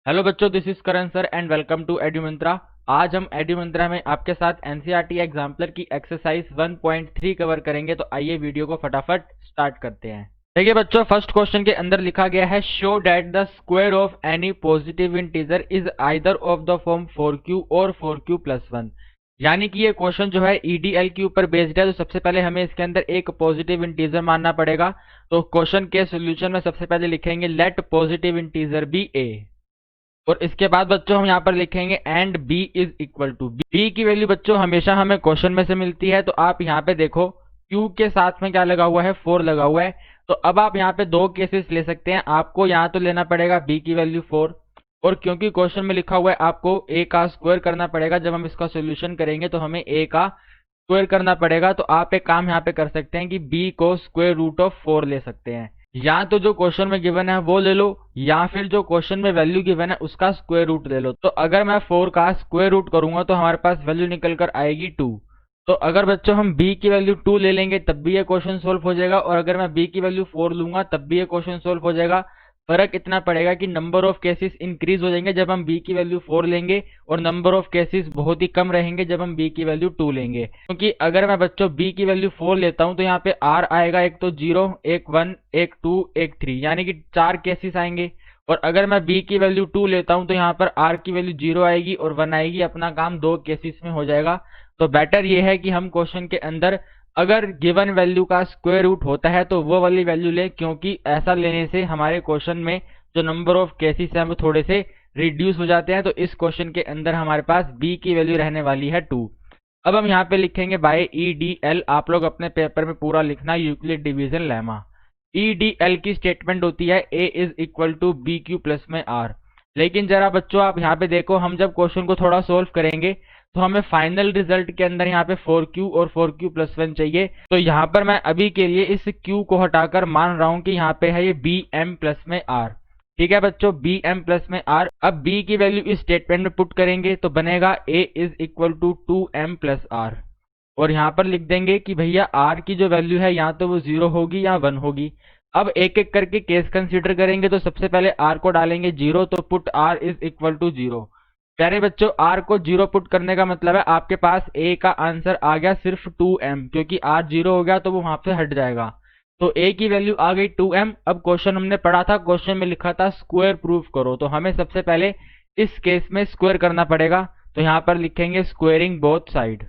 Hello बच्चों, this is Karan sir and welcome to Edumantra. आज हम एड्यूमंत्रा में आपके साथ एनसीईआरटी एग्जाम्पलर की एक्सरसाइज 1.3 कवर करेंगे। तो आइए वीडियो को फटाफट स्टार्ट करते हैं। देखिए बच्चों, फर्स्ट क्वेश्चन के अंदर लिखा गया है show that the square of any positive integer is either of the form 4q और 4q प्लस 1। यानी कि ये क्वेश्चन जो है ईडीएल के ऊपर बेस्ड है। तो सबसे पहले हमें इसके अंदर एक पॉजिटिव इंटीजर मानना पड़ेगा। तो क्वेश्चन के सोल्यूशन में सबसे पहले लिखेंगे let positive integer be a, और इसके बाद बच्चों हम यहाँ पर लिखेंगे and b is equal to b की वैल्यू बच्चों हमेशा हमें क्वेश्चन में से मिलती है। तो आप यहाँ पे देखो q के साथ में क्या लगा हुआ है, 4 लगा हुआ है। तो अब आप यहाँ पे दो केसेस ले सकते हैं। आपको यहाँ तो लेना पड़ेगा b की वैल्यू 4, और क्योंकि क्वेश्चन में लिखा हुआ है आपको a का स्क्वायर करना पड़ेगा। जब हम इसका सोल्यूशन करेंगे तो हमें a का स्क्वायर करना पड़ेगा। तो आप एक काम यहाँ पे कर सकते हैं कि b को स्क्वायर रूट ऑफ 4 ले सकते हैं। या तो जो क्वेश्चन में गिवन है वो ले लो, या फिर जो क्वेश्चन में वैल्यू गिवन है उसका स्क्वायर रूट ले लो। तो अगर मैं 4 का स्क्वायर रूट करूंगा तो हमारे पास वैल्यू निकल कर आएगी 2। तो अगर बच्चों हम b की वैल्यू 2 ले लेंगे तब भी ये क्वेश्चन सोल्व हो जाएगा, और अगर मैं b की वैल्यू 4 लूंगा तब भी ये क्वेश्चन सोल्व हो जाएगा। फर्क इतना पड़ेगा कि नंबर ऑफ केसेस इंक्रीज हो जाएंगे जब हम b की वैल्यू 4 लेंगे, और नंबर ऑफ केसेस बहुत ही कम रहेंगे जब हम b की वैल्यू 2 लेंगे। क्योंकि अगर मैं बच्चों b की वैल्यू 4 लेता हूं तो यहाँ पे r आएगा, एक तो 0, एक 1, एक 2, एक 3, यानी कि 4 केसेस आएंगे। और अगर मैं b की वैल्यू 2 लेता हूं तो यहाँ पर r की वैल्यू 0 आएगी और 1 आएगी। अपना काम 2 केसेस में हो जाएगा। तो बेटर ये है कि हम क्वेश्चन के अंदर अगर गिवन वैल्यू का स्क्वायर रूट होता है तो वो वाली वैल्यू लें, क्योंकि ऐसा लेने से हमारे क्वेश्चन में जो नंबर ऑफ केसेस हैं वो थोड़े से रिड्यूस हो जाते हैं। तो इस क्वेश्चन के अंदर हमारे पास b की वैल्यू रहने वाली है 2। अब हम यहाँ पे लिखेंगे बाय ईडीएल। आप लोग अपने पेपर में पूरा लिखना यूक्लिड डिवीजन लेमा। ईडीएल की स्टेटमेंट होती है a is equal to b q plus में r। लेकिन जरा बच्चों आप यहाँ पे देखो, हम जब क्वेश्चन को थोड़ा सोल्व करेंगे तो हमें फाइनल रिजल्ट के अंदर यहाँ पे 4q और 4q प्लस 1 चाहिए। तो यहाँ पर मैं अभी के लिए इस q को हटाकर मान रहा हूँ कि यहाँ पे है ये bm प्लस में r। ठीक है बच्चों, bm प्लस में r। अब b की वैल्यू इस स्टेटमेंट में पुट करेंगे तो बनेगा a is equal to 2m plus r, और यहाँ पर लिख देंगे कि भैया r की जो वैल्यू है या तो वो 0 होगी या 1 होगी। अब एक एक करके केस कंसीडर करेंगे। तो सबसे पहले r को डालेंगे 0, तो put r is equal to 0। प्यारे बच्चों, r को 0 पुट करने का मतलब है आपके पास a का आंसर आ गया सिर्फ 2m, क्योंकि r 0 हो गया तो वो वहां से हट जाएगा। तो a की वैल्यू आ गई 2m। अब क्वेश्चन हमने पढ़ा था, क्वेश्चन में लिखा था स्क्वायर प्रूफ करो, तो हमें सबसे पहले इस केस में स्क्वायर करना पड़ेगा। तो यहाँ पर लिखेंगे स्क्वायरिंग बोथ साइड,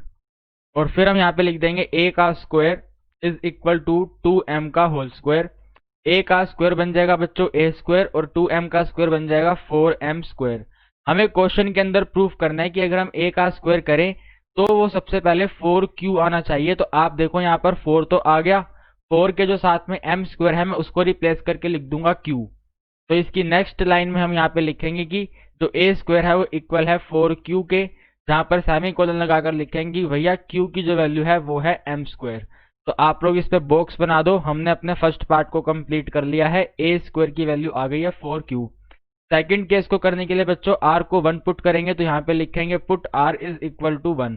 और फिर हम यहाँ पे लिख देंगे a का square is equal to 2m का होल स्क्वायर। a का स्क्वायर बन जाएगा बच्चों a स्क्वायर, और 2m का स्क्वायर बन जाएगा 4m स्क्वायर। हमें क्वेश्चन के अंदर प्रूफ करना है कि अगर हम a का स्क्वायर करें तो वो सबसे पहले 4q आना चाहिए। तो आप देखो यहाँ पर 4 तो आ गया, 4 के जो साथ में m स्क्वायर है मैं उसको रिप्लेस करके लिख दूंगा q। तो इसकी नेक्स्ट लाइन में हम यहाँ पे लिखेंगे कि जो a स्क्वायर है वो इक्वल है 4q के, जहां पर सेमी कोलन लगाकर लिखेंगे भैया q की जो वैल्यू है वो है m स्क्वायर। तो आप लोग इस पे बॉक्स बना दो। हमने अपने फर्स्ट पार्ट को कंप्लीट कर लिया है, a स्क्वायर की वैल्यू आ गई है 4q। सेकंड केस को करने के लिए बच्चों r को 1 पुट करेंगे, तो यहाँ पे लिखेंगे put r is equal to 1।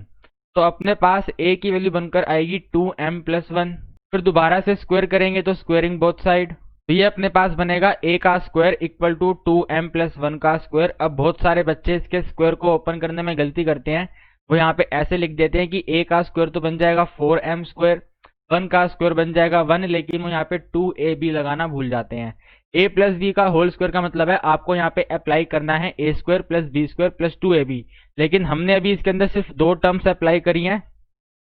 तो अपने पास a की वैल्यू बनकर आएगी 2m प्लस 1। फिर दोबारा से स्क्वायर करेंगे तो स्क्वायरिंग बोथ साइड, तो ये अपने पास बनेगा a का square equal to 2m plus 1 का स्क्वायर। अब बहुत सारे बच्चे इसके स्क्वायर को ओपन करने में गलती करते हैं, वो यहाँ पे ऐसे लिख देते हैं कि a का स्क्वायर तो बन जाएगा 4m स्क्वायर, 1 का स्क्वायर बन जाएगा 1, लेकिन वो यहाँ पे 2ab लगाना भूल जाते हैं। a प्लस b का होल स्क्वायर का मतलब है आपको यहाँ पे अप्लाई करना है a square plus b square plus 2ab, लेकिन हमने अभी इसके अंदर सिर्फ 2 टर्म्स अप्लाई करी हैं,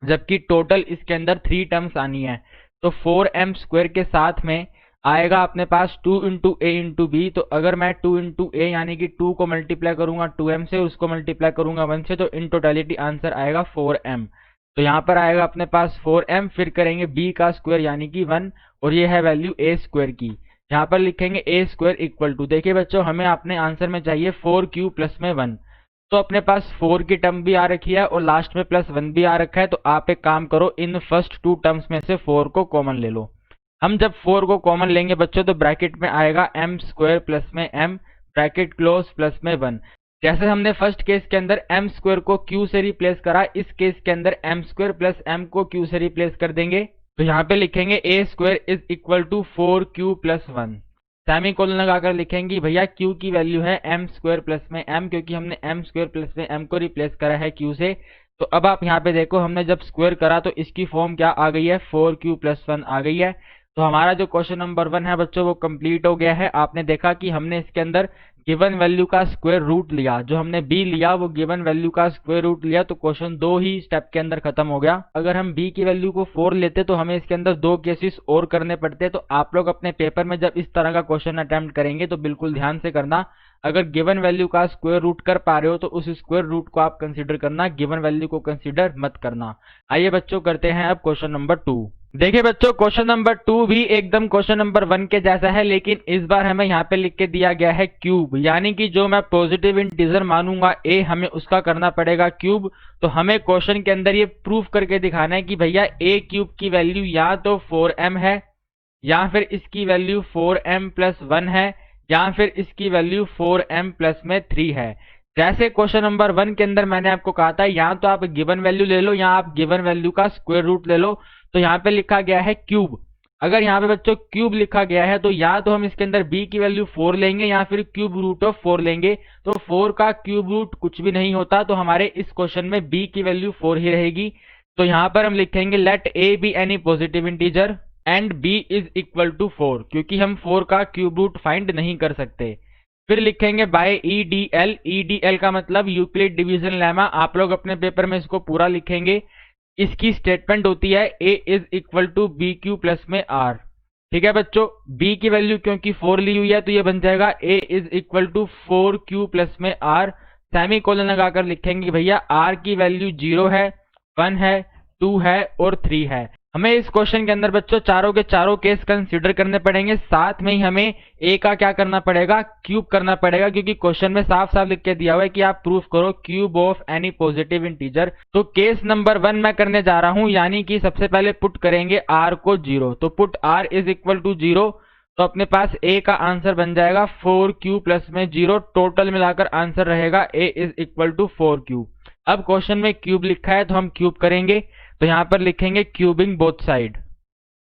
जबकि टोटल इसके अंदर 3 टर्म्स आनी है। तो 4m स्क्वायर के साथ में आएगा अपने पास 2 इंटू ए इंटू बी। तो अगर मैं 2 इंटू ए यानी कि 2 को मल्टीप्लाई करूंगा 2m से, उसको मल्टीप्लाई करूंगा 1 से, तो इन टोटलिटी आंसर आएगा 4m। तो यहाँ पर आएगा अपने पास 4m। फिर करेंगे b का स्क्वायर यानी कि 1, और ये है वैल्यू a स्क्वायर की। यहाँ पर लिखेंगे a स्क्वायर इक्वल टू, देखिए बच्चों हमें अपने आंसर में चाहिए 4q प्लस में 1। तो अपने पास 4 की टर्म भी आ रखी है और लास्ट में प्लस 1 भी आ रखा है। तो आप एक काम करो, इन फर्स्ट 2 टर्म्स में से 4 को कॉमन ले लो। हम जब 4 को कॉमन लेंगे बच्चों तो ब्रैकेट में आएगा m स्क्वायर प्लस में m ब्रैकेट क्लोज प्लस में 1। जैसे हमने फर्स्ट केस के अंदर m स्क्वायर को q से रिप्लेस करा, इस केस के अंदर m स्क्वायर प्लस m को q से रिप्लेस कर देंगे। तो यहाँ पे लिखेंगे a square is equal to 4q plus 1। Semicolon लगाकर लिखेंगे भैया क्यू की वैल्यू है एम स्क्वायर प्लस में एम, क्योंकि हमने एम स्क्वायर प्लस में एम को रिप्लेस करा है क्यू से। तो अब आप यहाँ पे देखो, हमने जब स्क्वायर करा तो इसकी फॉर्म क्या आ गई है, 4q+1 आ गई है। तो हमारा जो क्वेश्चन नंबर 1 है बच्चों वो कंप्लीट हो गया है। आपने देखा कि हमने इसके अंदर गिवन वैल्यू का स्क्वायर रूट लिया, जो हमने b लिया वो गिवन वैल्यू का स्क्वायर रूट लिया, तो क्वेश्चन 2 ही स्टेप के अंदर खत्म हो गया। अगर हम b की वैल्यू को 4 लेते तो हमें इसके अंदर 2 केसेस और करने पड़ते। तो आप लोग अपने पेपर में जब इस तरह का क्वेश्चन अटेम्प्ट करेंगे तो बिल्कुल ध्यान से करना, अगर गिवन वैल्यू का स्क्वायर रूट कर पा रहे हो तो उस स्क्वायर रूट को आप कंसीडर करना, गिवन वैल्यू को कंसीडर मत करना। आइए बच्चों करते हैं अब क्वेश्चन नंबर 2। देखिए बच्चों, क्वेश्चन नंबर 2 भी एकदम क्वेश्चन नंबर 1 के जैसा है, लेकिन इस बार हमें यहाँ पे लिख के दिया गया है क्यूब, यानी कि जो मैं पॉजिटिव इंटीजर मानूंगा a, हमें उसका करना पड़ेगा क्यूब। तो हमें क्वेश्चन के अंदर ये प्रूफ करके दिखाना है कि भैया a क्यूब की वैल्यू या तो 4m है, या फिर इसकी वैल्यू 4m+1 है, या फिर इसकी वैल्यू 4m+3 है। जैसे क्वेश्चन नंबर 1 के अंदर मैंने आपको कहा था, या तो आप गिवन वैल्यू ले लो या आप गिवन वैल्यू का स्क्वायर रूट ले लो। तो यहाँ पे लिखा गया है क्यूब। अगर यहाँ पे बच्चों क्यूब लिखा गया है तो या तो हम इसके अंदर b की वैल्यू 4 लेंगे या फिर क्यूब रूट ऑफ 4 लेंगे। तो 4 का क्यूब रूट कुछ भी नहीं होता, तो हमारे इस क्वेश्चन में b की वैल्यू 4 ही रहेगी। तो यहाँ पर हम लिखेंगे let a be any positive integer and b is equal to 4, क्योंकि हम 4 का क्यूब रूट फाइंड नहीं कर सकते। फिर लिखेंगे बाय EDL, EDL का मतलब यूक्लिड डिवीजन लेमा। आप लोग अपने पेपर में इसको पूरा लिखेंगे। इसकी स्टेटमेंट होती है a is equal to b q plus में r। ठीक है बच्चों, b की वैल्यू क्योंकि 4 ली हुई है तो ये बन जाएगा a is equal to 4q plus में r। सेमी कोलन लगाकर लिखेंगे भैया r की वैल्यू 0 है, 1 है, 2 है और 3 है। हमें इस क्वेश्चन के अंदर बच्चों चारों के चारों केस कंसीडर करने पड़ेंगे, साथ में ही हमें a का क्या करना पड़ेगा, क्यूब करना पड़ेगा, क्योंकि क्वेश्चन में साफ साफ लिख के दिया हुआ है कि आप प्रूफ करो cube of any positive integer. तो केस नंबर 1 मैं करने जा रहा हूं, यानी कि सबसे पहले पुट करेंगे r को 0। तो put r is equal to 0, तो अपने पास a का आंसर बन जाएगा 4q प्लस में 0। टोटल मिलाकर आंसर रहेगा a is equal to 4q। अब क्वेश्चन में क्यूब लिखा है तो हम क्यूब करेंगे, तो यहां पर लिखेंगे क्यूबिंग बोथ साइड,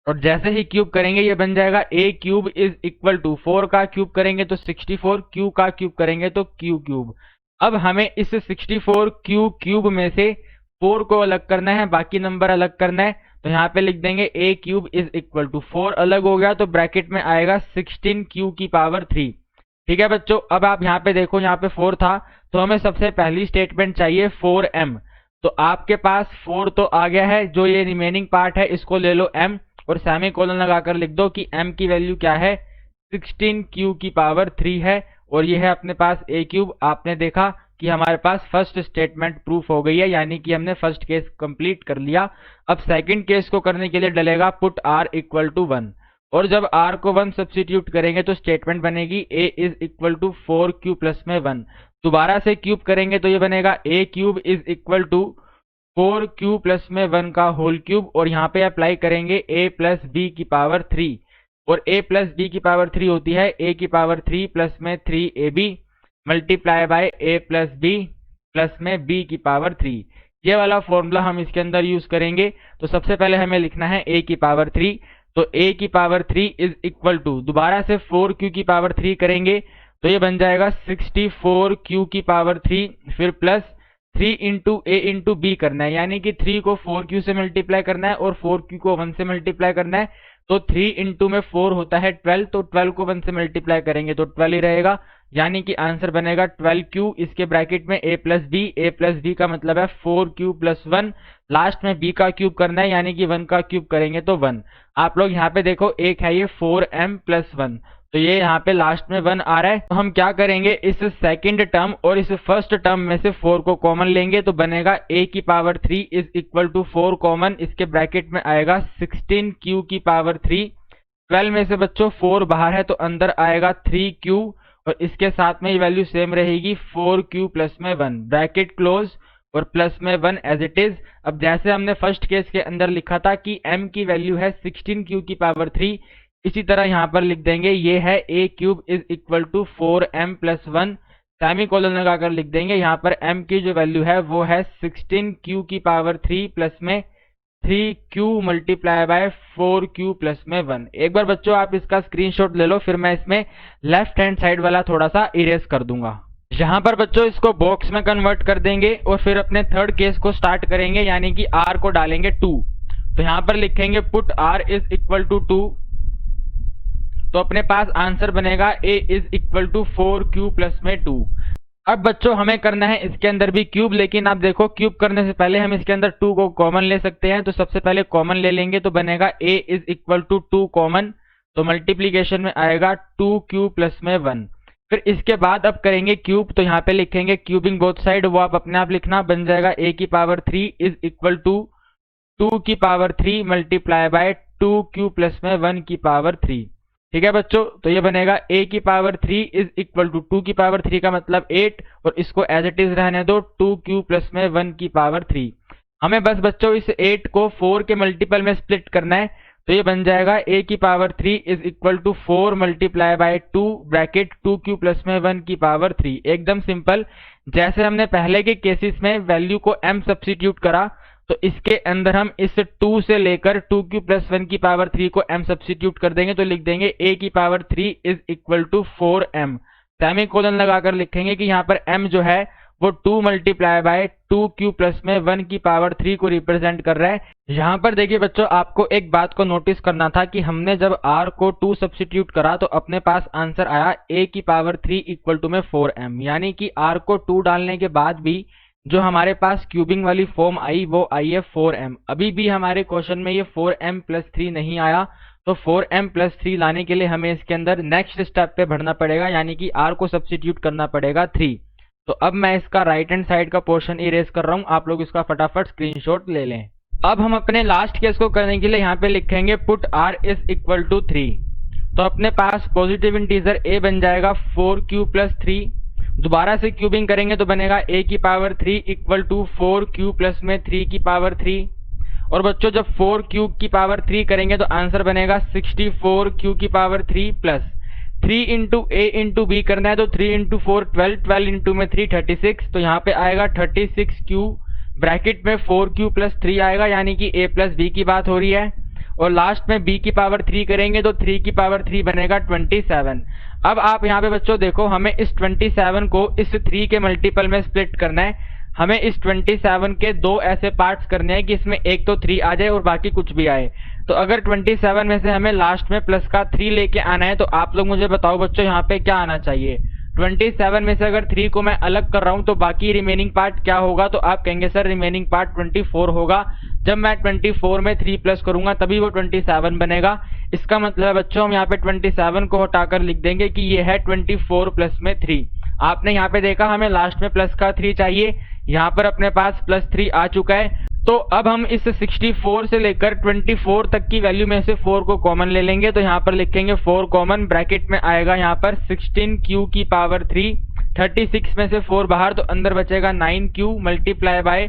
और जैसे ही क्यूब करेंगे ये बन जाएगा a cube is equal to 4 का क्यूब करेंगे तो 64, q का क्यूब करेंगे तो q क्यूब। अब हमें इस 64 q क्यूब में से 4 को अलग करना है, बाकी नंबर अलग करना है। तो यहाँ पे लिख देंगे a cube is equal to 4 अलग हो गया तो ब्रैकेट में आएगा 16q की पावर 3। ठीक है बच्चों, अब आप यहाँ पे देखो, यहाँ पे 4 था तो हमें सबसे पहली स्टेटमेंट चाहिए 4m। तो आपके पास 4 तो आ गया है, जो ये रिमेनिंग पार्ट है इसको ले लो m, और सेमी कोलन लगाकर लिख दो कि m की वैल्यू क्या है, 16q की पावर 3 है, और ये है अपने पास a क्यूब। आपने देखा कि हमारे पास फर्स्ट स्टेटमेंट प्रूफ हो गई है, यानी कि हमने फर्स्ट केस कंप्लीट कर लिया। अब सेकंड केस को करने के लिए डलेगा पुट r इक्वल टू 1, और जब r को 1 सब्सिट्यूट करेंगे तो स्टेटमेंट बनेगी a is equal to 4q plus में 1। दोबारा से क्यूब करेंगे तो ये बनेगा a cube is equal to 4q plus में 1 का होल क्यूब, और यहाँ पे अप्लाई करेंगे a प्लस b की पावर 3, और a प्लस b की पावर 3 होती है a की पावर 3 प्लस में 3ab multiply by a plus b plus में b की पावर 3। ये वाला फॉर्मूला हम इसके अंदर यूज करेंगे। तो सबसे पहले हमें लिखना है a की पावर 3, तो a की पावर 3 इज इक्वल टू, दोबारा से 4q की पावर 3 करेंगे तो ये बन जाएगा 64q की पावर 3, फिर plus 3 into a into b करना है, यानी कि 3 को 4q से मल्टीप्लाई करना है और 4q को 1 से मल्टीप्लाई करना है। तो 3 इंटू में 4 होता है 12, तो 12 को 1 से मल्टीप्लाई करेंगे तो 12 ही रहेगा, यानी कि आंसर बनेगा 12q। इसके ब्रैकेट में a प्लस b का मतलब है 4q प्लस 1, लास्ट में b का क्यूब करना है, यानी कि 1 का क्यूब करेंगे तो 1। आप लोग यहाँ पे देखो एक है ये 4m प्लस 1, तो ये यहाँ पे लास्ट में 1 आ रहा है। तो हम क्या करेंगे, इस सेकंड टर्म और इस फर्स्ट टर्म में से 4 को कॉमन लेंगे तो बनेगा a की power 3 is equal to 4 common, इसके ब्रैकेट में आएगा 16q की पावर 3। 12 में से बच्चों 4 बाहर है तो अंदर आएगा 3q, और इसके साथ में ये वैल्यू सेम रहेगी 4q प्लस में 1, ब्रैकेट क्लोज और प्लस में 1 एज इट इज। अब जैसे हमने फर्स्ट केस के अंदर लिखा था कि m की वैल्यू है 16q की पावर 3, इसी तरह यहाँ पर लिख देंगे ये है a cube is equal to 4m plus 1, semicolon लगाकर लिख देंगे यहाँ पर m की जो वैल्यू है वो है 16q की पावर 3 प्लस में 3q multiply by 4q plus में 1। एक बार बच्चों आप इसका स्क्रीनशॉट ले लो, फिर मैं इसमें लेफ्ट हैंड साइड वाला थोड़ा सा इरेज कर दूंगा। यहाँ पर बच्चों इसको बॉक्स में कन्वर्ट कर देंगे और फिर अपने थर्ड केस को स्टार्ट करेंगे, यानी कि r को डालेंगे 2। तो यहाँ पर लिखेंगे put r is equal to 2, तो अपने पास आंसर बनेगा a is equal to 4q plus में 2। अब बच्चों हमें करना है इसके अंदर भी क्यूब, लेकिन आप देखो क्यूब करने से पहले हम इसके अंदर 2 को कॉमन ले सकते हैं। तो सबसे पहले कॉमन ले लेंगे, तो बनेगा a is equal to 2 common, तो मल्टीप्लीकेशन में आएगा 2q प्लस में 1। फिर इसके बाद अब करेंगे क्यूब, तो यहाँ पे लिखेंगे क्यूबिंग बोथ साइड, वो आप अपने आप लिखना, बन जाएगा a की पावर 3 इज इक्वल टू 2 की power 3 multiply by 2q plus में 1 की पावर 3। ठीक है बच्चों, तो ये बनेगा a की पावर 3 इज इक्वल टू 2 की पावर 3 का मतलब 8, और इसको एज इट इज रहने दो 2q प्लस में 1 की पावर 3। हमें बस बच्चों इस 8 को 4 के मल्टीपल में स्प्लिट करना है, तो ये बन जाएगा a की power 3 is equal to 4 multiply by 2 bracket 2q plus में 1 की पावर 3। एकदम सिंपल, जैसे हमने पहले के केसेस में वैल्यू को m सब्स्टिट्यूट करा, तो इसके अंदर हम इस 2 से लेकर 2q प्लस 1 की पावर 3 को m सब्स्टिट्यूट कर देंगे, तो लिख देंगे a की power 3 is equal to 4m। Semicolon लगाकर लिखेंगे कि यहाँ पर m जो है वो 2 मल्टीप्लाई बाय 2q प्लस में 1 की पावर 3 को रिप्रेजेंट कर रहा है। यहाँ पर देखिए बच्चों, आपको एक बात को नोटिस करना था कि हमने जब r को 2 सब्स्टिट्यूट करा तो अपने पास आंसर आया a की पावर 3 इक्वल टू में 4m, यानी कि r को 2 डालने के बाद भी जो हमारे पास क्यूबिंग वाली फॉर्म आई वो आई है 4m। अभी भी हमारे क्वेश्चन में ये 4m प्लस 3 नहीं आया, तो 4m प्लस 3 लाने के लिए हमें इसके अंदर नेक्स्ट स्टेप पे बढ़ना पड़ेगा, यानी कि r को सब्स्टिट्यूट करना पड़ेगा 3। तो अब मैं इसका राइट हैंड साइड का पोर्शन इरेज कर रहा हूँ, आप लोग इसका फटाफट स्क्रीनशॉट ले लें। अब हम अपने लास्ट केस को करने के लिए यहाँ पे लिखेंगे put r is equal to 3। तो अपने पास पॉजिटिव इंटीजर a बन जाएगा 4q प्लस 3, दोबारा से क्यूबिंग करेंगे तो बनेगा a की power 3 equal to 4q plus में 3 की पावर 3। और बच्चों जब 4q की पावर 3 करेंगे तो आंसर बनेगा 64q की power 3 plus 3 into a into b करना है, तो 3 इंटू 4 12, 12 इंटू में 3 36, तो यहाँ पे आएगा 36q ब्रैकेट में 4q प्लस 3 आएगा, यानी कि a प्लस b की बात हो रही है। और लास्ट में b की पावर 3 करेंगे तो 3 की पावर 3 बनेगा 27। अब आप यहाँ पे बच्चों देखो, हमें इस 27 को इस 3 के मल्टीपल में स्प्लिट करना है। हमें इस 27 के दो ऐसे पार्ट्स करने हैं कि इसमें एक तो 3 आ जाए और बाकी कुछ भी आए। तो अगर 27 में से हमें लास्ट में प्लस का 3 लेके आना है, तो आप लोग मुझे बताओ बच्चों यहाँ पे क्या आना चाहिए। 27 में से अगर 3 को मैं अलग कर रहा हूं तो बाकी रिमेनिंग पार्ट क्या होगा, तो आप कहेंगे सर रिमेनिंग पार्ट 24 होगा। जब मैं 24 में 3 प्लस करूंगा तभी वो 27 बनेगा। इसका मतलब बच्चों हम यहाँ पे 27 को हटाकर लिख देंगे कि ये है 24 प्लस में 3। आपने यहाँ पे देखा हमें लास्ट में प्लस का 3 चाहिए, यहाँ पर अपने पास प्लस 3 आ चुका है। तो अब हम इस 64 से लेकर 24 तक की वैल्यू में से 4 को कॉमन ले लेंगे, तो यहाँ पर लिखेंगे 4 कॉमन, ब्रैकेट में आएगा यहाँ पर 16q की पावर 3, 36 में से 4 बाहर तो अंदर बचेगा 9q multiply by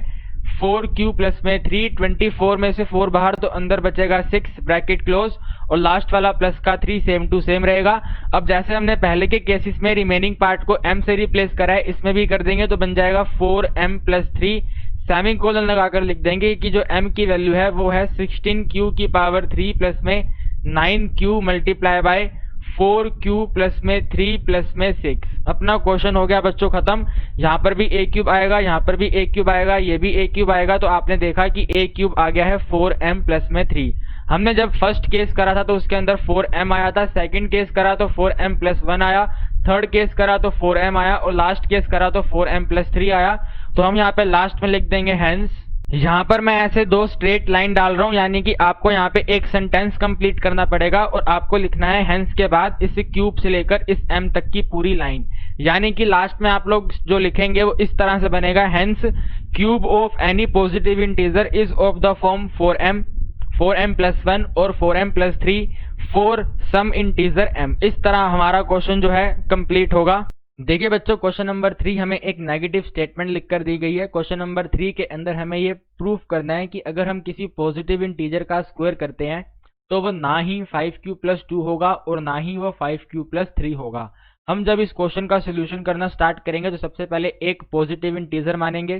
4q plus में 3, 24 में से 4 बाहर तो अंदर बचेगा 6 ब्रैकेट क्लोज, और लास्ट वाला प्लस का 3 सेम टू सेम रहेगा। अब जैसे हमने पहले के केसेस में रिमेनिंग पार्ट को m से रिप्लेस करा है, इसमें भी कर देंगे, तो बन जाएगा 4m प्लस 3, सेमीकोलन लगाकर लिख देंगे कि जो m की वैल्यू है वो है 16q की पावर 3 प्लस में 9q multiply by 4q plus में 3 प्लस में 6। अपना क्वेश्चन हो गया बच्चों खत्म। यहाँ पर भी a क्यूब आएगा, यहाँ पर भी a क्यूब आएगा, ये भी a क्यूब आएगा, तो आपने देखा कि a क्यूब आ गया है 4m प्लस में 3। हमने जब फर्स्ट केस करा था तो उसके अंदर 4m आया था, सेकंड केस करा तो 4m प्लस 1 आया, थर्ड केस करा तो 4m आया, और लास्ट केस करा तो 4m प्लस 3 आया। तो हम यहाँ पे लास्ट में लिख देंगे हेंस। यहाँ पर मैं ऐसे दो स्ट्रेट लाइन डाल रहा हूँ, यानी कि आपको यहाँ पे एक सेंटेंस कंप्लीट करना पड़ेगा और आपको लिखना है हेंस के बाद इस क्यूब से लेकर इस m तक की पूरी लाइन, यानी कि लास्ट में आप लोग जो लिखेंगे वो इस तरह से बनेगा, hence cube of any positive integer is of the form 4m plus 1 और 4m plus 3 for some integer m। इस तरह हमारा क्वेश्चन जो है कंप्लीट होगा। देखिए बच्चों, क्वेश्चन नंबर 3 हमें एक नेगेटिव स्टेटमेंट लिखकर दी गई है। क्वेश्चन नंबर 3 के अंदर हमें ये प्रूफ करना है कि अगर हम किसी पॉजिटिव इंटीजर का स्क्वायर करते हैं तो वो ना ही 5q प्लस 2 होगा और ना ही वो 5q प्लस 3 होगा। हम जब इस क्वेश्चन का सोल्यूशन करना स्टार्ट करेंगे तो सबसे पहले एक पॉजिटिव इंटीजर मानेंगे,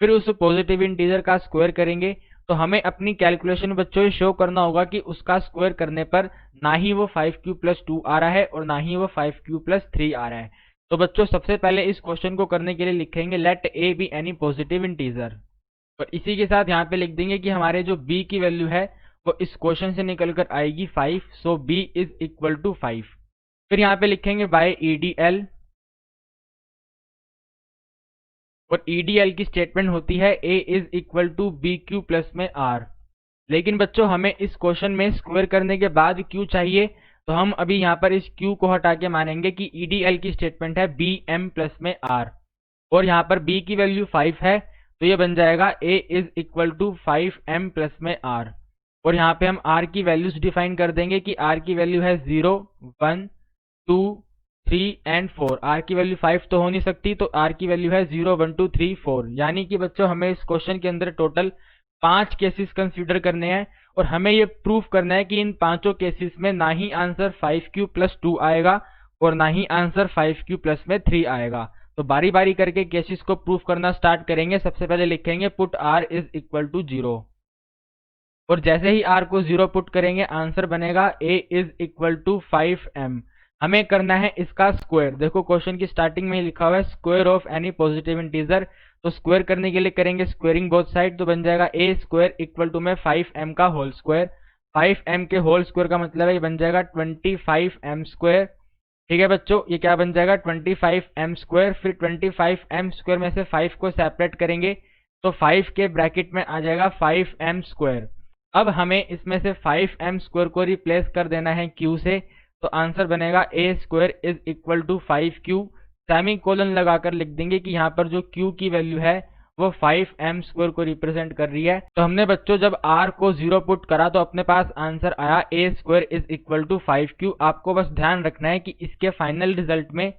फिर उस पॉजिटिव इंटीजर का स्क्वायर करेंगे, तो हमें अपनी कैलकुलेशन में बच्चों ये शो करना होगा कि उसका स्क्वायर करने पर ना ही वो 5q+2 आ रहा है और ना ही वो 5q+3 आ रहा है। तो बच्चों सबसे पहले इस क्वेश्चन को करने के लिए लिखेंगे let a be any positive integer, और इसी के साथ यहाँ पे लिख देंगे कि हमारे जो b की वैल्यू है वो इस क्वेश्चन से निकल कर आएगी 5, so b is equal to 5। फिर यहाँ पे लिखेंगे बाय EDL, और EDL की स्टेटमेंट होती है a is equal to b q plus में r। लेकिन बच्चों हमें इस क्वेश्चन में स्क्वायर करने के बाद q चाहिए, तो हम अभी यहाँ पर इस q को हटा के मानेंगे कि EDL की स्टेटमेंट है bm प्लस में r, और यहाँ पर b की वैल्यू 5 है, तो ये बन जाएगा a is equal to 5m plus में r। और यहाँ पे हम r की वैल्यूज डिफाइन कर देंगे कि r की वैल्यू है 0, 1, 2, 3 एंड 4। r की वैल्यू 5 तो हो नहीं सकती, तो r की वैल्यू है 0, 1, 2, 3, 4। यानी कि बच्चों हमें इस क्वेश्चन के अंदर टोटल 5 केसेस कंसीडर करने हैं, और हमें ये प्रूफ करना है कि इन पांचों केसेस में ना ही आंसर 5q+2 आएगा और ना ही आंसर 5q+3 आएगा। तो बारी बारी करके केसेस को प्रूफ करना स्टार्ट करेंगे। सबसे पहले लिखेंगे put r is equal to 0, और जैसे ही r को 0 पुट करेंगे आंसर बनेगा a is equal to 5m। हमें करना है इसका स्क्वायर। देखो क्वेश्चन की स्टार्टिंग में ही लिखा हुआ है square of any positive integer, तो स्क्वायर करने के लिए करेंगे स्क्वायरिंग बोथ साइड, तो बन जाएगा a स्क्वायर इक्वल टू में 5m का होल स्क्वायर। 5m के होल स्क्वायर का मतलब है ये बन जाएगा 25m स्क्वायर। ठीक है बच्चों, ये क्या बन जाएगा 25m स्क्वायर। फिर 25m स्क्वायर में से 5 को सेपरेट करेंगे तो 5 के ब्रैकेट में आ जाएगा 5m स्क्वायर। अब हमें इसमें से 5m स्क्वायर को रिप्लेस कर देना है q से, तो आंसर बनेगा a square is equal to 5q। Semicolon लगाकर लिख देंगे कि यहाँ पर जो q की वैल्यू है वो 5m स्क्वायर को रिप्रेजेंट कर रही है। तो हमने बच्चों जब r को 0 पुट करा तो अपने पास आंसर आया a square is equal to 5q। आपको बस ध्यान रखना है कि इसके फाइनल रिजल्ट में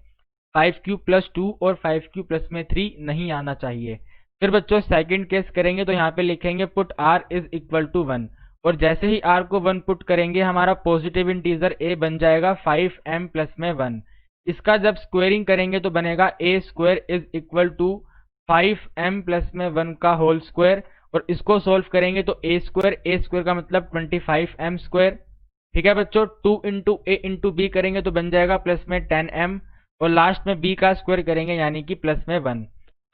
5q+2 और 5q+3 नहीं आना चाहिए। फिर बच्चों सेकंड केस करेंगे, तो यहाँ पे लिखेंगे put r is equal to 1, और जैसे ही r को 1 पुट करेंगे हमारा पॉजिटिव इंटीजर a बन जाएगा 5m प्लस में 1। इसका जब स्क्वेयरिंग करेंगे तो बनेगा a square is equal to 5m plus में 1 का होल स्क्वायर, और इसको सोल्व करेंगे तो a स्क्वायर का मतलब 25m स्क्वायर। ठीक है बच्चों, 2 इंटू a इंटू b करेंगे तो बन जाएगा प्लस में 10m, और लास्ट में b का स्क्वायर करेंगे यानी कि प्लस में 1।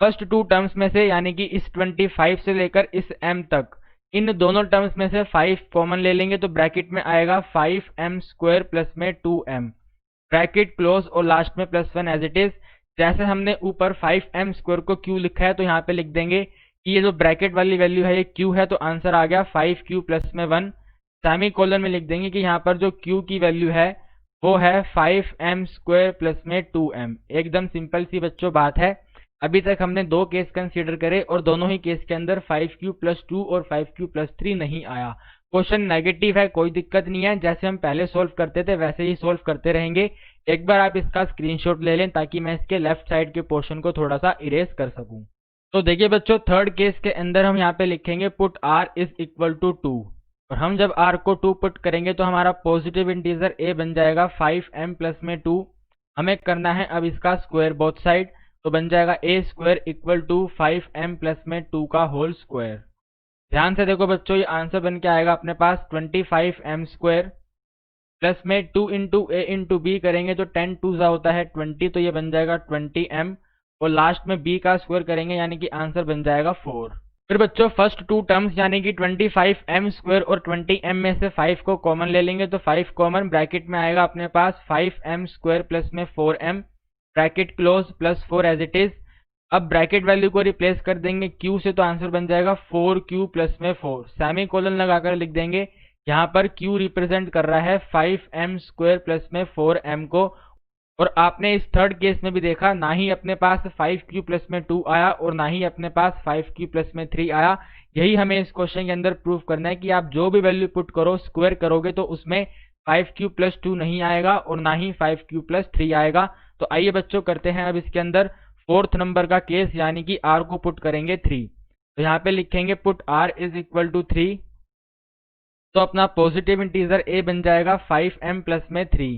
फर्स्ट टू टर्म्स में से यानी कि इस 25 से लेकर इस m तक, इन दोनों टर्म्स में से 5 कॉमन ले लेंगे तो ब्रैकेट में आएगा 5m स्क्वायर प्लस में 2m, ब्रैकेट क्लोज, और लास्ट में प्लस 1 एज इट इज। जैसे हमने ऊपर 5m स्क्वायर को q लिखा है तो यहाँ पे लिख देंगे कि ये जो ब्रैकेट वाली वैल्यू है ये q है, तो आंसर आ गया 5q प्लस में 1। सेमी कोलन में लिख देंगे कि यहाँ पर जो q की वैल्यू है वो है 5m स्क्वायर प्लस में 2m। एकदम सिंपल सी बच्चों बात है। अभी तक हमने दो केस कंसीडर करे और दोनों ही केस के अंदर 5q+2 और 5q+3 नहीं आया। क्वेश्चन नेगेटिव है, कोई दिक्कत नहीं है, जैसे हम पहले सोल्व करते थे वैसे ही सोल्व करते रहेंगे। एक बार आप इसका स्क्रीनशॉट ले लें ताकि मैं इसके लेफ्ट साइड के पोर्शन को थोड़ा सा इरेज कर सकूं। तो देखिए बच्चों थर्ड केस के अंदर हम यहाँ पे लिखेंगे put r is equal to 2, और हम जब r को 2 पुट करेंगे तो हमारा पॉजिटिव इंटीजर a बन जाएगा 5m प्लस में 2। हमें करना है अब इसका स्क्वायर बोथ साइड, तो बन जाएगा a square equal to 5m plus में 2 का होल स्क्वायर। ध्यान से देखो बच्चों, ये आंसर बन के आएगा अपने पास 25m स्क्वायर प्लस में 2 इंटू a इंटू b करेंगे तो 10 2 होता है 20, तो ये बन जाएगा 20m, और लास्ट में b का स्क्वायर करेंगे यानी कि आंसर बन जाएगा 4। फिर बच्चों फर्स्ट टू टर्म्स यानी कि 25m स्क्वायर और 20m में से 5 को कॉमन ले लेंगे, तो 5 कॉमन, ब्रैकेट में आएगा अपने पास 5m स्क्वायर प्लस में 4m, bracket close, plus 4 as it is. अब ब्रैकेट वैल्यू को रिप्लेस कर देंगे q से, तो आंसर बन जाएगा 4q प्लस में 4। सेमी कोलन लगाकर लिख देंगे, यहाँ पर q रिप्रेजेंट कर रहा है 5m स्क्वायर प्लस में 4m को। और आपने इस थर्ड केस में भी देखा, ना ही अपने पास 5q प्लस में 2 आया और ना ही अपने पास 5q प्लस में 3 आया। यही हमें इस क्वेश्चन के अंदर प्रूफ करना है कि आप जो भी वैल्यू पुट करो स्क्वायर करोगे तो उसमें 5q प्लस 2 नहीं आएगा और ना ही 5q प्लस 3 आएगा। तो आइए बच्चों करते हैं अब इसके अंदर फोर्थ नंबर का केस, यानी कि r को पुट करेंगे 3। तो यहाँ पे लिखेंगे put r is equal to 3, तो अपना पॉजिटिव इंटीजर a बन जाएगा 5m प्लस में 3।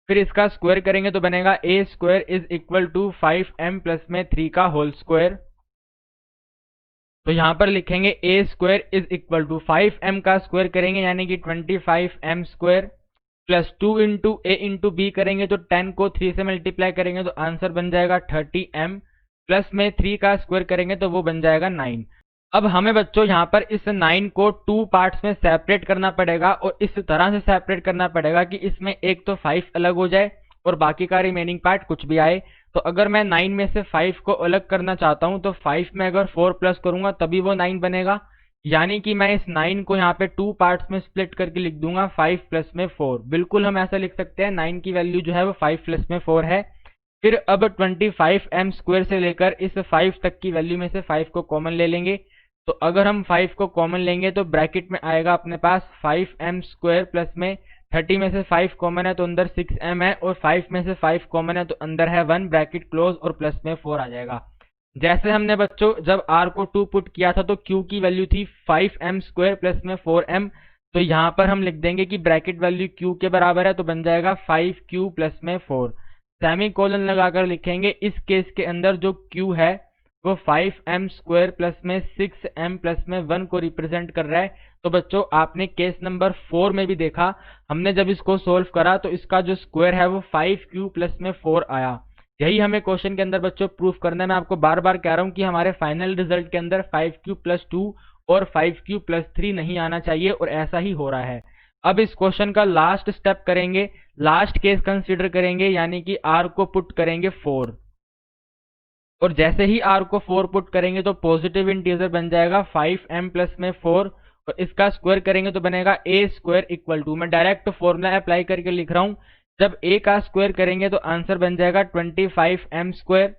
फिर इसका स्क्वायर करेंगे तो बनेगा a square is equal to 5m plus में 3 का होल स्क्वायर। तो यहाँ पर लिखेंगे a square is equal to 5m का स्क्वायर करेंगे यानी कि 25m square plus 2 into a into b करेंगे तो 10 को 3 से मल्टीप्लाई करेंगे तो आंसर बन जाएगा 30m प्लस में 3 का स्क्वायर करेंगे तो वो बन जाएगा 9। अब हमें बच्चों यहाँ पर इस 9 को 2 पार्ट्स में सेपरेट करना पड़ेगा और इस तरह से सेपरेट करना पड़ेगा कि इसमें एक तो 5 अलग हो जाए और बाकी का रिमेनिंग पार्ट कुछ भी आए। तो अगर मैं 9 में से 5 को अलग करना चाहता हूं तो 5 में अगर 4 प्लस करूंगा तभी वो 9 बनेगा, यानी कि मैं इस 9 को यहाँ पे 2 पार्ट्स में स्प्लिट करके लिख दूंगा 5 प्लस में 4। बिल्कुल हम ऐसा लिख सकते हैं, 9 की वैल्यू जो है वो 5 प्लस में 4 है। फिर अब 25m स्क्वायर से लेकर इस 5 तक की वैल्यू में से 5 को कॉमन ले लेंगे। तो अगर हम 5 को कॉमन लेंगे तो ब्रैकेट में आएगा अपने पास 5m स्क्वायर प्लस में 30 में से 5 कॉमन है तो अंदर 6m है और 5 में से 5 कॉमन है तो अंदर है 1 ब्रैकेट क्लोज और प्लस में 4 आ जाएगा। जैसे हमने बच्चों जब r को 2 पुट किया था तो q की वैल्यू थी 5m स्क्वायर प्लस में 4m, तो यहाँ पर हम लिख देंगे कि ब्रैकेट वैल्यू q के बराबर है तो बन जाएगा 5q प्लस में 4। सेमी कोलन लगाकर लिखेंगे इस केस के अंदर जो q है वो 5m स्क्वायर प्लस में 6m प्लस में 1 को रिप्रेजेंट कर रहा है। तो बच्चों आपने केस नंबर 4 में भी देखा, हमने जब इसको सोल्व करा तो इसका जो स्क्वायर है वो 5q प्लस में 4 आया। यही हमें क्वेश्चन के अंदर बच्चों प्रूफ करना है। मैं आपको बार बार कह रहा हूं कि हमारे फाइनल रिजल्ट के अंदर 5q प्लस 2 और 5q प्लस 3 नहीं आना चाहिए और ऐसा ही हो रहा है। अब इस क्वेश्चन का लास्ट स्टेप करेंगे, लास्ट केस कंसीडर करेंगे यानी कि r को पुट करेंगे 4 और जैसे ही r को 4 पुट करेंगे तो पॉजिटिव इंटीजर बन जाएगा 5m प्लस में 4 और इसका स्क्वायर करेंगे तो बनेगा a स्क्वायर इक्वल टू, मैं डायरेक्ट फॉर्मूला अप्लाई करके लिख रहा हूं, जब a का स्क्वायर करेंगे तो आंसर बन जाएगा 25m square,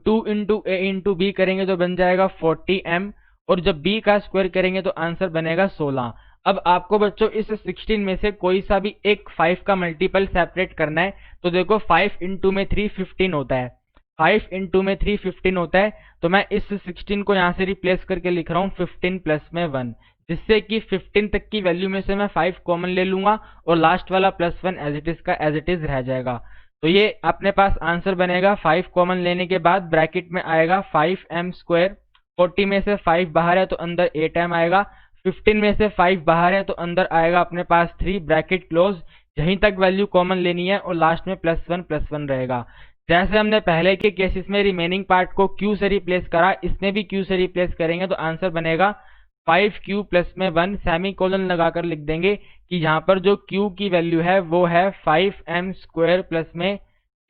2 into a into b करेंगे तो बन जाएगा 40m और जब b का स्क्वायर करेंगे तो आंसर बनेगा 16। अब आपको बच्चों इस 16 में से कोई सा भी एक 5 का मल्टीपल सेपरेट करना है। तो देखो 5 इंटू में 3 15 होता है, 5 इंटू में 3 15 होता है, तो मैं इस 16 को यहाँ से रिप्लेस करके लिख रहा हूँ 15 प्लस में 1, जिससे कि 15 तक की वैल्यू में से मैं 5 कॉमन ले लूंगा और लास्ट वाला प्लस 1 एज इट इज का एज इट इज रह जाएगा। तो ये अपने पास आंसर बनेगा। 5 कॉमन लेने के बाद ब्रैकेट में आएगा 5m स्क्वायर, 40 में से 5 बाहर है तो अंदर 8m आएगा, 15 में से 5 बाहर है तो अंदर आएगा अपने पास 3 ब्रैकेट क्लोज, यहीं तक वैल्यू कॉमन लेनी है और लास्ट में प्लस 1 रहेगा। जैसे हमने पहले के केसेस में रिमेनिंग पार्ट को q से रिप्लेस करा, इसमें भी q से रिप्लेस करेंगे तो आंसर बनेगा 5q प्लस में 1, सेमी कोलन लगाकर लिख देंगे कि यहाँ पर जो q की वैल्यू है वो है 5m स्क्वायर प्लस में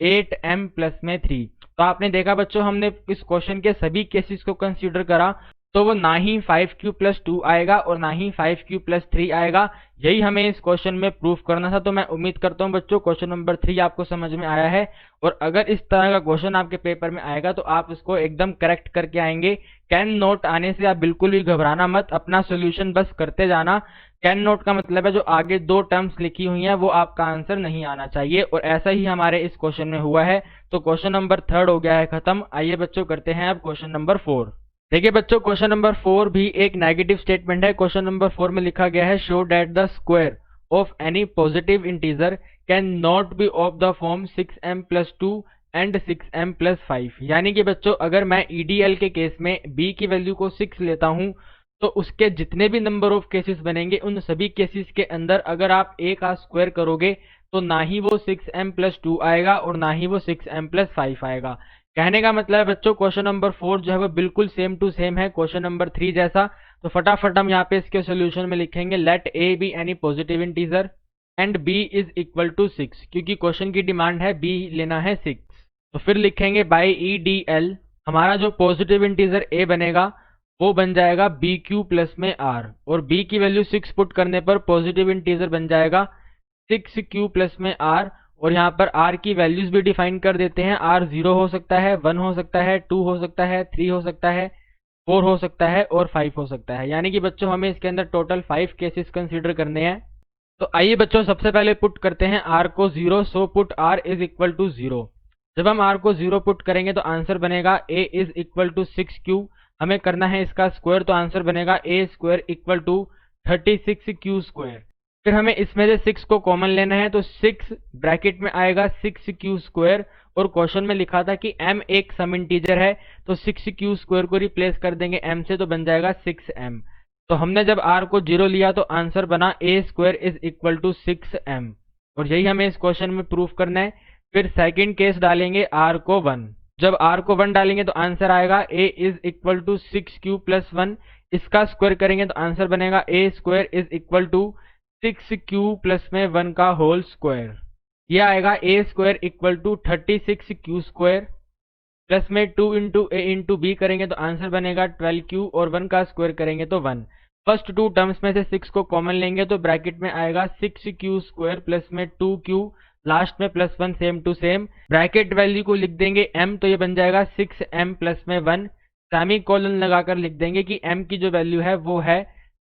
8m प्लस में 3। तो आपने देखा बच्चों हमने इस क्वेश्चन के सभी केसेस को कंसीडर करा तो वो ना ही 5q प्लस 2 आएगा और ना ही 5q प्लस 3 आएगा। यही हमें इस क्वेश्चन में प्रूफ करना था। तो मैं उम्मीद करता हूं बच्चों क्वेश्चन नंबर 3 आपको समझ में आया है और अगर इस तरह का क्वेश्चन आपके पेपर में आएगा तो आप इसको एकदम करेक्ट करके आएंगे। कैन नोट आने से आप बिल्कुल भी घबराना मत, अपना सोल्यूशन बस करते जाना। कैन नोट का मतलब है जो आगे 2 टर्म्स लिखी हुई हैं वो आपका आंसर नहीं आना चाहिए और ऐसा ही हमारे इस क्वेश्चन में हुआ है। तो क्वेश्चन नंबर 3 हो गया है खत्म। आइए बच्चों करते हैं अब क्वेश्चन नंबर 4। देखिए बच्चों क्वेश्चन नंबर 4 भी एक नेगेटिव स्टेटमेंट है। क्वेश्चन नंबर 4 में लिखा गया है show that the square of any positive integer can not be of the form 6m plus 2 and 6m plus 5। यानी कि बच्चों अगर मैं EDL के केस में b की वैल्यू को 6 लेता हूं तो उसके जितने भी नंबर ऑफ केसेस बनेंगे उन सभी केसेस के अंदर अगर आप a का स्क्वायर करोगे तो ना ही वो 6m प्लस 2 आएगा और ना ही वो 6m प्लस 5 आएगा। कहने का मतलब है बच्चों क्वेश्चन नंबर 4 जो है वो बिल्कुल सेम टू सेम है क्वेश्चन नंबर 3 जैसा। तो फटाफट हम यहाँ पे इसके सॉल्यूशन में लिखेंगे let a be any positive integer and b is equal to 6, क्योंकि क्वेश्चन की डिमांड है b लेना है 6। तो फिर लिखेंगे बाई EDL हमारा जो पॉजिटिव इंटीजर a बनेगा वो बन जाएगा bq प्लस में r और b की वैल्यू 6 पुट करने पर पॉजिटिव इंटीजर बन जाएगा 6q प्लस में r और यहाँ पर r की वैल्यूज भी डिफाइन कर देते हैं। r 0 हो सकता है, 1 हो सकता है, 2 हो सकता है, 3 हो सकता है, 4 हो सकता है और 5 हो सकता है। यानी कि बच्चों हमें इसके अंदर टोटल 5 केसेस कंसीडर करने हैं। तो आइए बच्चों सबसे पहले पुट करते हैं r को 0, so put r is equal to 0। जब हम r को 0 पुट करेंगे तो आंसर बनेगा a is equal to 6q, हमें करना है इसका स्क्वायर तो आंसर बनेगा a square equal to 36q square. फिर हमें इसमें से 6 को कॉमन लेना है, तो 6 ब्रैकेट में आएगा 6q², और क्वेश्चन में लिखा था कि m एक सम इंटीजर है, तो 6q² को रिप्लेस कर देंगे m से, तो बन जाएगा 6m। तो हमने जब r को 0 लिया तो आंसर बना a² is equal to 6m, और यही हमें इस क्वेश्चन में प्रूफ करना है। फिर सेकंड केस डालेंगे r को 1। जब r को 1 डालेंगे तो आंसर आएगा a is equal to 6q+1। इसका स्क्वायर करेंगे तो आंसर बनेगा a² is equal to 6q plus में 1 का होल स्क्वायर। यह आएगा a² equal to 36q² plus में 2 इंटू a इंटू b करेंगे तो आंसर बनेगा 12q, और 1 का स्क्वायर करेंगे तो 1। फर्स्ट टू टर्म्स में से 6 को कॉमन लेंगे तो ब्रैकेट में आएगा 6q² प्लस में 2q, लास्ट में plus 1 same to same. Bracket value को लिख देंगे m, तो ये बन जाएगा 6m प्लस में 1। सेमी कोलन लगाकर लिख देंगे कि m की जो वैल्यू है वो है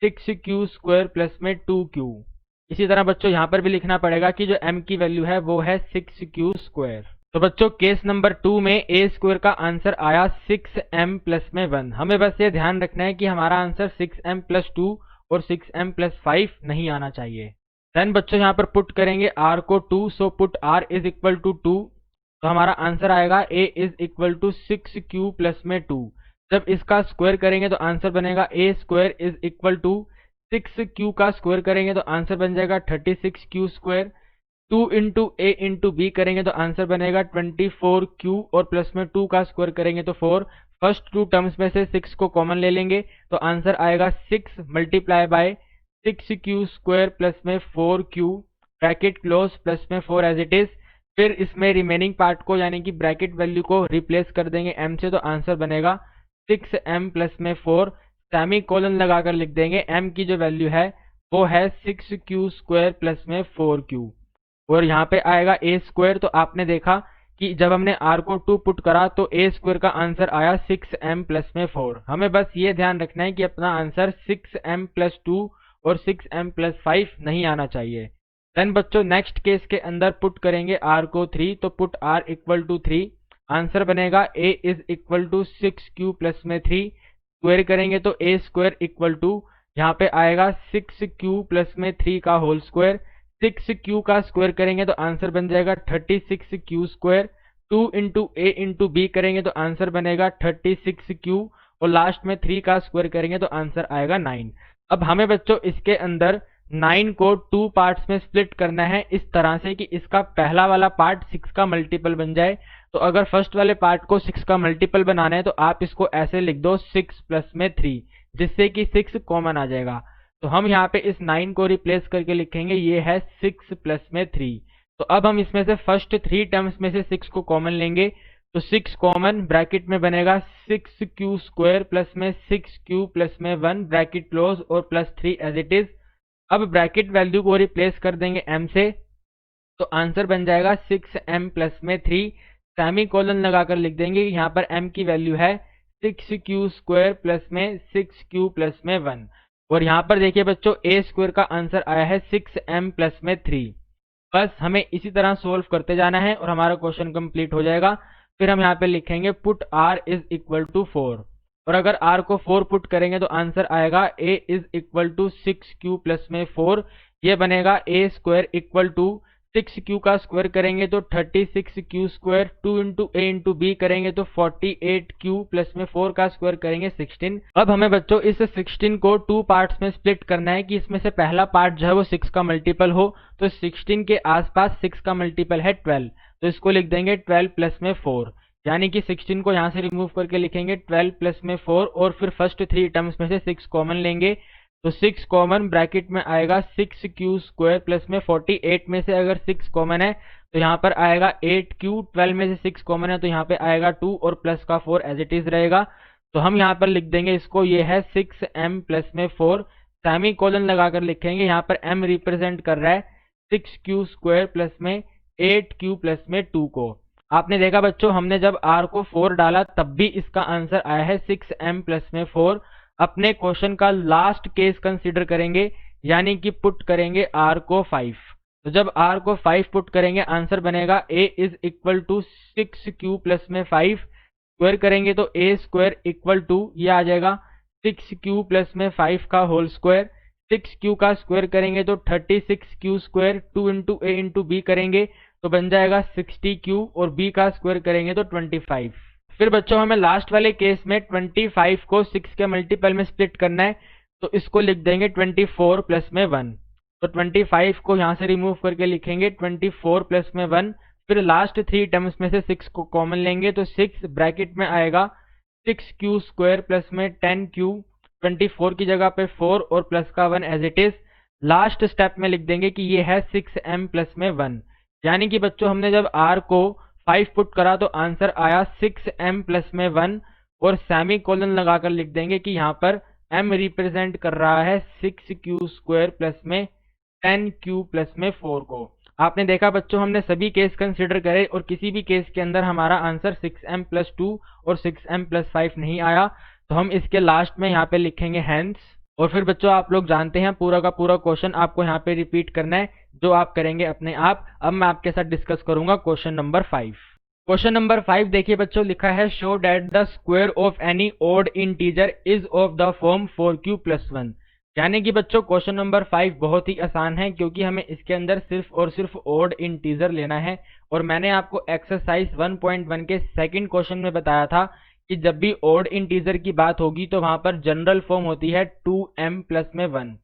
6q² प्लस में 2q। इसी तरह बच्चों यहाँ पर भी लिखना पड़ेगा कि जो m की वैल्यू है वो है 6q²। तो बच्चों केस नंबर 2 में a² का आंसर आया 6m प्लस में 1। हमें बस ये ध्यान रखना है कि हमारा आंसर 6m प्लस 2 और 6m प्लस 5 नहीं आना चाहिए। देन बच्चों यहाँ पर पुट करेंगे r को 2, so put r is equal to 2, तो हमारा आंसर आएगा a is equal to 6q plus में 2। जब इसका स्क्वायर करेंगे तो आंसर बनेगा a² is equal to 6q का स्क्वायर करेंगे तो आंसर बन जाएगा 36q²। 2 into a into b करेंगे तो आंसर बनेगा 24q, और प्लस में 2 का स्क्वायर करेंगे तो 4। फर्स्ट टू टर्म्स में से 6 को कॉमन ले लेंगे तो आंसर आएगा 6 मल्टीप्लाई बाय 6q² प्लस में 4q, ब्रैकेट क्लोज, प्लस में 4 एज इट इज। फिर इसमें रिमेनिंग पार्ट को यानी कि ब्रैकेट वैल्यू को रिप्लेस कर देंगे m से, तो आंसर बनेगा 6m प्लस में 4। सेमी कोलन लगाकर लिख देंगे m की जो वैल्यू है वो है 6q² प्लस में 4q, और यहाँ पे आएगा a²। तो आपने देखा कि जब हमने r को 2 पुट करा तो a² का आंसर आया 6m प्लस में 4। हमें बस ये ध्यान रखना है कि अपना आंसर 6m प्लस 2 और 6m प्लस 5 नहीं आना चाहिए। देन बच्चों नेक्स्ट केस के अंदर पुट करेंगे r को 3, तो put r equal to 3। Answer बनेगा a is equal to 6q plus में 3। स्क्वायर करेंगे तो a² इक्वल टू यहाँ पे आएगा 6q प्लस में 3 का होल स्क्वायर। 6q का स्क्वायर करेंगे तो आंसर बन जाएगा 36q²। 2 into a into b करेंगे तो आंसर बनेगा 36q, और लास्ट में 3 का स्क्वायर करेंगे तो आंसर आएगा 9। अब हमें बच्चों इसके अंदर 9 को 2 पार्ट्स में स्प्लिट करना है, इस तरह से कि इसका पहला वाला पार्ट 6 का मल्टीपल बन जाए। तो अगर फर्स्ट वाले पार्ट को 6 का मल्टीपल बनाना है तो आप इसको ऐसे लिख दो 6 प्लस में 3, जिससे कि 6 कॉमन आ जाएगा। तो हम यहाँ पे इस 9 को रिप्लेस करके लिखेंगे ये है 6 प्लस में 3। तो अब हम इसमें से फर्स्ट 3 टर्म्स में से 6 को कॉमन लेंगे, तो 6 कॉमन, ब्रैकेट में बनेगा 6q² प्लस में 6q प्लस में 1, ब्रैकेट क्लोज, और प्लस 3 एज इट इज। अब ब्रैकेट वैल्यू को रिप्लेस कर देंगे m से, तो आंसर बन जाएगा 6m प्लस में 3। सेमी कोलन लगाकर लिख देंगे यहाँ पर m की वैल्यू है 6q² प्लस में 6q प्लस में 1, और यहाँ पर देखिए बच्चों a² का आंसर आया है 6m प्लस में 3। बस हमें इसी तरह सोल्व करते जाना है और हमारा क्वेश्चन कंप्लीट हो जाएगा। फिर हम यहाँ पे लिखेंगे put r is equal to 4, और अगर r को 4 पुट करेंगे तो आंसर आएगा a is equal to 6q plus में 4। ये बनेगा a² इक्वल टू 6q का स्क्वायर करेंगे तो 36q², 2 into a into b करेंगे तो 48q प्लस में 4 का स्क्वायर करेंगे 16। अब हमें बच्चों इस 16 को 2 पार्ट्स में स्प्लिट करना है कि इसमें से पहला पार्ट जो है वो 6 का मल्टीपल हो। तो 16 के आसपास 6 का मल्टीपल है 12, तो इसको लिख देंगे 12 प्लस में 4, यानी कि 16 को यहाँ से रिमूव करके लिखेंगे 12 प्लस में 4, और फिर फर्स्ट 3 टर्म्स में से 6 कॉमन लेंगे, तो 6 कॉमन, ब्रैकेट में आएगा 6q² प्लस में 48 में से अगर 6 कॉमन है तो यहाँ पर आएगा 8q, 12 में से 6 कॉमन है तो यहाँ पे आएगा 2, और प्लस का 4 एज इट इज रहेगा। तो हम यहाँ पर लिख देंगे इसको, ये है 6m प्लस में 4। सेमी कोलन लगाकर लिखेंगे, यहाँ पर m रिप्रेजेंट कर रहा है 6q² प्लस में 8q प्लस में 2 को। आपने देखा बच्चों हमने जब r को 4 डाला तब भी इसका आंसर आया है 6m प्लस में 4। अपने क्वेश्चन का लास्ट केस कंसीडर करेंगे, यानी कि पुट करेंगे r को 5। तो जब r को 5 पुट करेंगे आंसर बनेगा a is equal to 6q plus में 5। स्क्वायर करेंगे तो a² इक्वल टू ये आ जाएगा 6q प्लस में 5 का होल स्क्वायर। 6q का स्क्वायर करेंगे तो 36q square, 2 into a into b करेंगे तो बन जाएगा 60q, और b का स्क्वायर करेंगे तो 25। फिर बच्चों हमें लास्ट वाले केस में 25 को 6 के मल्टीपल में स्प्लिट करना है, तो इसको लिख देंगे 24 प्लस में 1। तो 25 को यहाँ से रिमूव करके लिखेंगे 24 प्लस में 1। फिर लास्ट 3 टर्म्स में से 6 को कॉमन लेंगे तो 6 ब्रैकेट में आएगा 6q स्क्वायर प्लस में 10q, 24 की जगह पे 4 और प्लस का 1 as it is. Last step में लिख देंगे कि ये है 6m प्लस में 1। यानी कि बच्चों हमने जब r को 5 पुट करा तो आंसर आया 6m प्लस में 1, और सेमी कोलन लगाकर लिख देंगे कि यहाँ पर m रिप्रेजेंट कर रहा है 6q स्क्वायर प्लस में 10q प्लस में 4 को। आपने देखा बच्चों हमने सभी केस कंसिडर करे और किसी भी केस के अंदर हमारा आंसर 6m प्लस 2 और 6m प्लस 5 नहीं आया, तो हम इसके लास्ट में यहाँ पे लिखेंगे हेंस। और फिर बच्चों आप लोग जानते हैं पूरा का पूरा क्वेश्चन आपको यहाँ पे रिपीट करना है, जो आप करेंगे अपने आप। अब मैं आपके साथ डिस्कस करूंगा क्वेश्चन नंबर 5। क्वेश्चन नंबर 5 देखिए बच्चों, लिखा है show that the square of any odd integer is of the form 4q plus 1। यानी कि बच्चों क्वेश्चन नंबर 5 बहुत ही आसान है, क्योंकि हमें इसके अंदर सिर्फ और सिर्फ ओड इंटीजर लेना है। और मैंने आपको एक्सरसाइज 1.1 के सेकंड क्वेश्चन में बताया था कि जब भी ओड इंटीजर की बात होगी तो वहां पर जनरल फॉर्म होती है 2m प्लस में 1।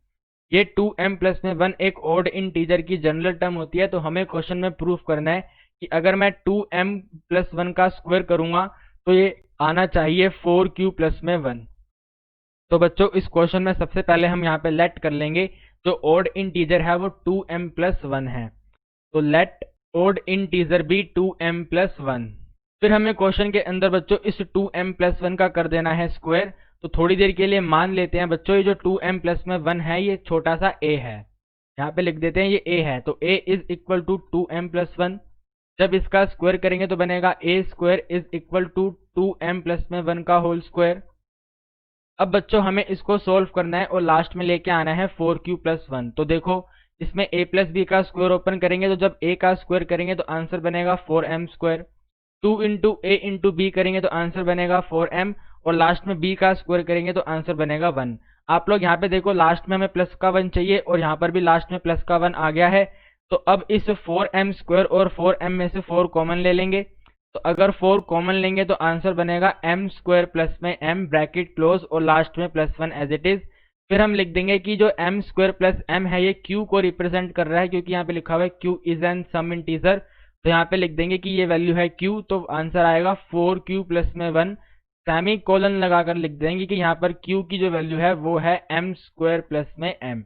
ये 2m प्लस में 1 एक ओड इंटीजर की जनरल टर्म होती है। तो हमें क्वेश्चन में प्रूफ करना है कि अगर मैं 2m प्लस 1 का स्क्वायर करूंगा तो ये आना चाहिए 4q प्लस में 1। तो बच्चों इस क्वेश्चन में सबसे पहले हम यहाँ पे लेट कर लेंगे जो ओड इंटीजर है वो 2m प्लस 1 है। तो let odd integer be 2m plus 1। फिर हमें क्वेश्चन के अंदर बच्चों इस 2m प्लस 1 का कर देना है स्क्वायर। तो थोड़ी देर के लिए मान लेते हैं बच्चों ये जो 2m प्लस में 1 है ये छोटा सा a है, यहाँ पे लिख देते हैं ये a है। तो a is equal to 2m plus 1। जब इसका स्क्वायर करेंगे तो बनेगा a square is equal to 2m plus में 1 का होल स्क्वायर। अब बच्चों हमें इसको सोल्व करना है और लास्ट में लेके आना है 4q प्लस 1। तो देखो इसमें a प्लस बी का स्क्वायर ओपन करेंगे तो जब a का स्क्वायर करेंगे तो आंसर बनेगा 4m square. 2 into a into b करेंगे तो आंसर बनेगा 4m, और लास्ट में b का स्क्वायर करेंगे तो आंसर बनेगा 1। आप लोग यहाँ पे देखो लास्ट में हमें प्लस का 1 चाहिए और यहाँ पर भी लास्ट में प्लस का 1 आ गया है। तो अब इस 4m स्क्वायर और 4m में से 4 कॉमन ले लेंगे। तो अगर 4 कॉमन लेंगे तो आंसर बनेगा m स्क्वायर प्लस में m ब्रैकेट क्लोज और लास्ट में प्लस 1 एज इट इज। फिर हम लिख देंगे कि जो m स्क्वायर प्लस m है ये q को रिप्रेजेंट कर रहा है, क्योंकि यहाँ पे लिखा हुआ है q is an some integer. तो यहाँ पे लिख देंगे कि ये वैल्यू है q, तो आंसर आएगा 4q प्लस में 1। सेमी कोलन लगाकर लिख देंगे कि यहाँ पर q की जो वैल्यू है वो है m स्क्वायर प्लस में m।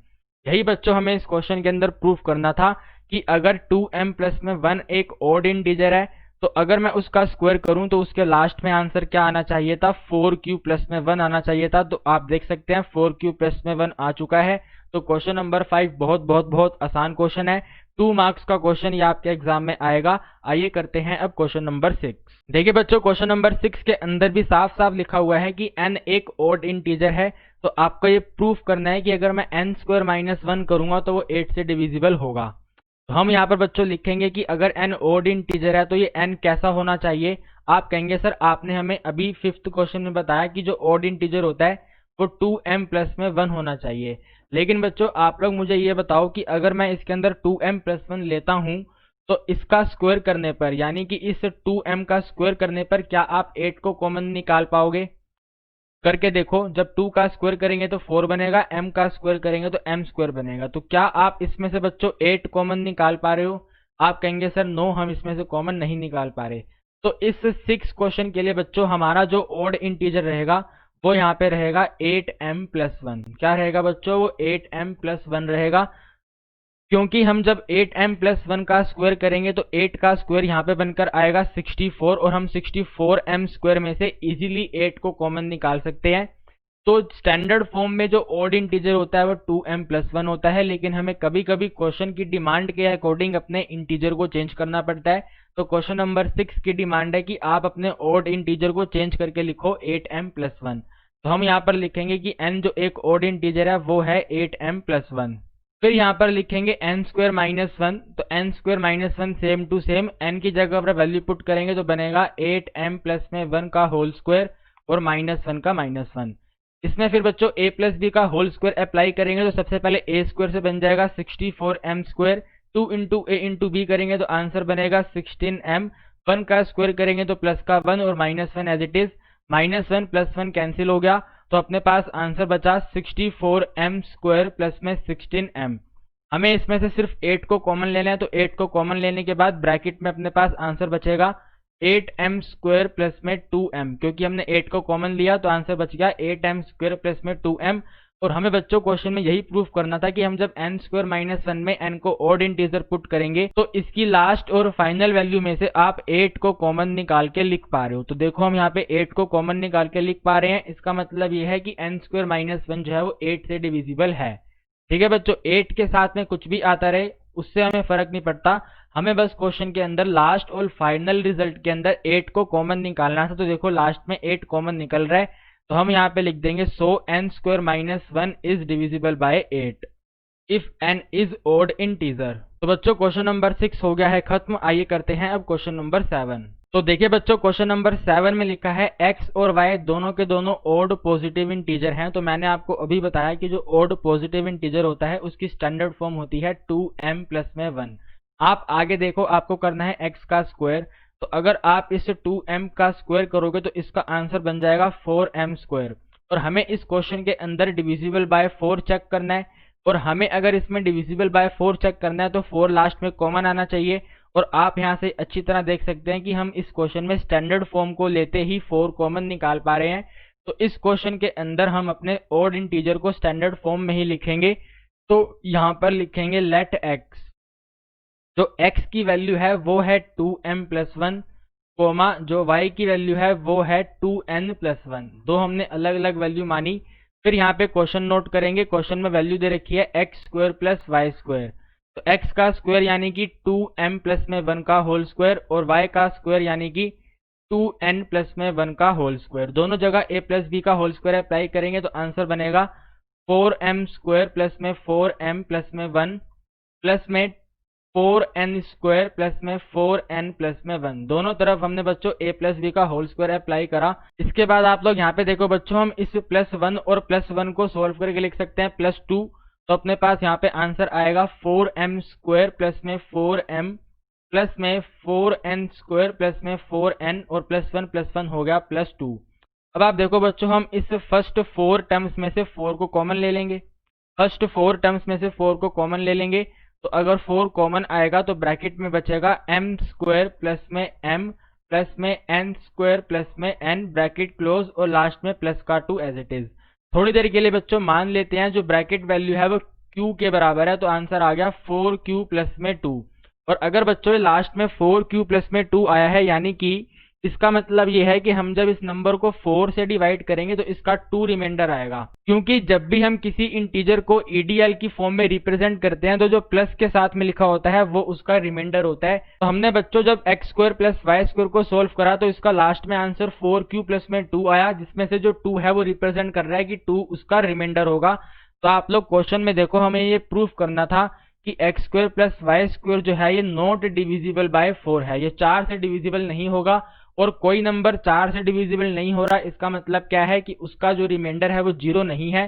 यही बच्चों हमें इस क्वेश्चन के अंदर प्रूफ करना था कि अगर 2m प्लस में 1 एक ऑड इंटीजर है तो अगर मैं उसका स्क्वायर करूं तो उसके लास्ट में आंसर क्या आना चाहिए था, 4q प्लस में 1 आना चाहिए था। तो आप देख सकते हैं 4q प्लस में 1 आ चुका है। तो क्वेश्चन नंबर 5 बहुत बहुत बहुत आसान क्वेश्चन है, 2 मार्क्स का क्वेश्चन ये आपके एग्जाम में आएगा। आइए करते हैं अब क्वेश्चन नंबर 6। देखिए बच्चों क्वेश्चन नंबर 6 के अंदर भी साफ साफ लिखा हुआ है कि n एक ऑड इंटीजर है। तो आपको ये प्रूफ करना है कि अगर मैं n स्क्वायर माइनस 1 करूंगा तो वो 8 से डिविजिबल होगा। तो हम यहाँ पर बच्चों लिखेंगे कि अगर n ओड इंटीजर है तो ये n कैसा होना चाहिए। आप कहेंगे सर आपने हमें अभी 5th क्वेश्चन में बताया कि जो ओड इंटीजर होता है वो 2m प्लस में 1 होना चाहिए। लेकिन बच्चों आप लोग मुझे ये बताओ कि अगर मैं इसके अंदर 2m प्लस 1 लेता हूँ तो इसका स्क्वायर करने पर, यानी कि इस 2m का स्क्वायर करने पर क्या आप 8 को कॉमन निकाल पाओगे? करके देखो, जब 2 का स्क्वायर करेंगे तो 4 बनेगा, m का स्क्वायर करेंगे तो m स्क्वायर बनेगा। तो क्या आप इसमें से बच्चों 8 कॉमन निकाल पा रहे हो? आप कहेंगे सर नो, हम इसमें से कॉमन नहीं निकाल पा रहे। तो इस 6 क्वेश्चन के लिए बच्चों हमारा जो ओड इंटीजर रहेगा वो यहाँ पे रहेगा 8m प्लस 1। क्या रहेगा बच्चों? वो 8m प्लस 1 रहेगा, क्योंकि हम जब 8m प्लस 1 का स्क्वायर करेंगे तो 8 का स्क्वायर यहाँ पे बनकर आएगा 64, और हम 64m स्क्वायर में से इजीली 8 को कॉमन निकाल सकते हैं। तो स्टैंडर्ड फॉर्म में जो ऑड इंटीजर होता है वो 2m प्लस 1 होता है, लेकिन हमें कभी कभी क्वेश्चन की डिमांड के अकॉर्डिंग अपने इंटीजर को चेंज करना पड़ता है। तो क्वेश्चन नंबर 6 की डिमांड है कि आप अपने ऑड इंटीजर को चेंज करके लिखो 8m प्लस 1। तो हम यहाँ पर लिखेंगे कि n जो एक ऑड इंटीजर है वो है 8m प्लस 1। फिर यहाँ पर लिखेंगे n स्क्वायर माइनस 1। तो n square minus 1 same to same, n की जगह पर वैल्यू पुट करेंगे तो बनेगा 8m प्लस में 1 का होल स्क्वायर और माइनस 1 का माइनस 1। इसमें फिर बच्चों a प्लस बी का होल स्क्वायर अप्लाई करेंगे तो सबसे पहले a स्क्वायर से बन जाएगा 64m square, 2 into a into b करेंगे तो आंसर बनेगा 16m, 1 का स्क्वायर करेंगे तो प्लस का 1 और -1 as it is, -1 plus 1 cancel हो गया तो अपने पास आंसर बचा 64m स्क्वायर प्लस में 16m। हमें इसमें से सिर्फ 8 को कॉमन लेना है तो 8 को कॉमन लेने के बाद ब्रैकेट में अपने पास आंसर बचेगा 8m स्क्वायर प्लस में 2m, क्योंकि हमने 8 को कॉमन लिया तो आंसर बच गया 8m स्क्वायर प्लस में 2m। और हमें बच्चों क्वेश्चन में यही प्रूफ करना था कि हम जब n स्क्वायर माइनस 1 में n को ऑड इंटीजर पुट करेंगे तो इसकी लास्ट और फाइनल वैल्यू में से आप 8 को कॉमन निकाल के लिख पा रहे हो। तो देखो हम यहाँ पे 8 को कॉमन निकाल के लिख पा रहे हैं, इसका मतलब ये है कि n स्क्वायर माइनस 1 जो है वो 8 से डिविजिबल है। ठीक है बच्चों, 8 के साथ में कुछ भी आता रहे उससे हमें फर्क नहीं पड़ता, हमें बस क्वेश्चन के अंदर लास्ट और फाइनल रिजल्ट के अंदर 8 को कॉमन निकालना था। तो देखो लास्ट में 8 कॉमन निकल रहा है तो हम यहाँ पे लिख देंगे सो n square minus 1 is divisible by 8 if n is odd integer. तो बच्चों क्वेश्चन नंबर 6 हो गया है खत्म। आइए करते हैं अब क्वेश्चन नंबर 7। तो देखिए बच्चों क्वेश्चन नंबर 7 में लिखा है x और y दोनों के दोनों ऑड पॉजिटिव इंटीजर हैं। तो मैंने आपको अभी बताया कि जो ऑड पॉजिटिव इंटीजर होता है उसकी स्टैंडर्ड फॉर्म होती है 2m प्लस में 1। आप आगे देखो, आपको करना है x का स्क्वायर, तो अगर आप इस 2m का स्क्वायर करोगे तो इसका आंसर बन जाएगा 4m स्क्वायर। और हमें इस क्वेश्चन के अंदर डिविजिबल बाय 4 चेक करना है, और हमें अगर इसमें डिविजिबल बाय 4 चेक करना है तो 4 लास्ट में कॉमन आना चाहिए। और आप यहां से अच्छी तरह देख सकते हैं कि हम इस क्वेश्चन में स्टैंडर्ड फॉर्म को लेते ही 4 कॉमन निकाल पा रहे हैं। तो इस क्वेश्चन के अंदर हम अपने ऑड इंटीजर को स्टैंडर्ड फॉर्म में ही लिखेंगे। तो यहां पर लिखेंगे लेट x, जो x की वैल्यू है वो है 2m प्लस 1, कोमा जो y की वैल्यू है वो है 2n प्लस 1। दो हमने अलग अलग वैल्यू मानी। फिर यहाँ पे क्वेश्चन नोट करेंगे, क्वेश्चन में वैल्यू दे रखी है x square plus y square. तो x का स्क्वायर यानी कि 2m प्लस में 1 का होल स्क्वायर, और y का स्क्वायर यानी कि 2n प्लस में 1 का होल स्क्वायर। दोनों जगह a प्लस बी का होल स्क्वायर अप्लाई करेंगे तो आंसर बनेगा 4m स्क्वायर प्लस में 4m प्लस में 1 प्लस में 4n स्क्वायर प्लस में 4n प्लस में 1। दोनों तरफ हमने बच्चों a प्लस बी का होल स्क्वायर अप्लाई करा। इसके बाद आप लोग यहाँ पे देखो बच्चों, हम इस प्लस 1 और प्लस 1 को सोल्व करके लिख सकते हैं प्लस 2। तो अपने पास यहाँ पे आंसर आएगा 4m स्क्वायर प्लस में 4m प्लस में 4n स्क्वायर प्लस में 4n, और प्लस 1 हो गया प्लस 2। अब आप देखो बच्चों, हम इस फर्स्ट 4 टर्म्स में से 4 को कॉमन ले लेंगे। फर्स्ट 4 टर्म्स में से 4 को कॉमन ले लेंगे तो अगर 4 कॉमन आएगा तो ब्रैकेट में बचेगा m स्क्वायर प्लस में m प्लस में n स्क्वायर प्लस में n, ब्रैकेट क्लोज, और लास्ट में प्लस का 2 एज इट इज। थोड़ी देर के लिए बच्चों मान लेते हैं जो ब्रैकेट वैल्यू है वो q के बराबर है, तो आंसर आ गया 4q प्लस में 2। और अगर बच्चों लास्ट में 4q प्लस में 2 आया है, यानी कि इसका मतलब ये है कि हम जब इस नंबर को 4 से डिवाइड करेंगे तो इसका 2 रिमाइंडर आएगा। क्योंकि जब भी हम किसी इंटीजर को ईडीएल की फॉर्म में रिप्रेजेंट करते हैं तो जो प्लस के साथ में लिखा होता है वो उसका रिमाइंडर होता है। तो हमने बच्चों जब x square plus y square को सोल्व करा तो इसका लास्ट में आंसर 4q प्लस में 2 आया, जिसमें से जो 2 है वो रिप्रेजेंट कर रहा है कि 2 उसका रिमाइंडर होगा। तो आप लोग क्वेश्चन में देखो, हमें ये प्रूफ करना था कि x square plus y square जो है ये नॉट डिविजिबल बाय 4 है, ये 4 से डिविजिबल नहीं होगा। और कोई नंबर 4 से डिविजिबल नहीं हो रहा, इसका मतलब क्या है कि उसका जो रिमाइंडर है वो 0 नहीं है।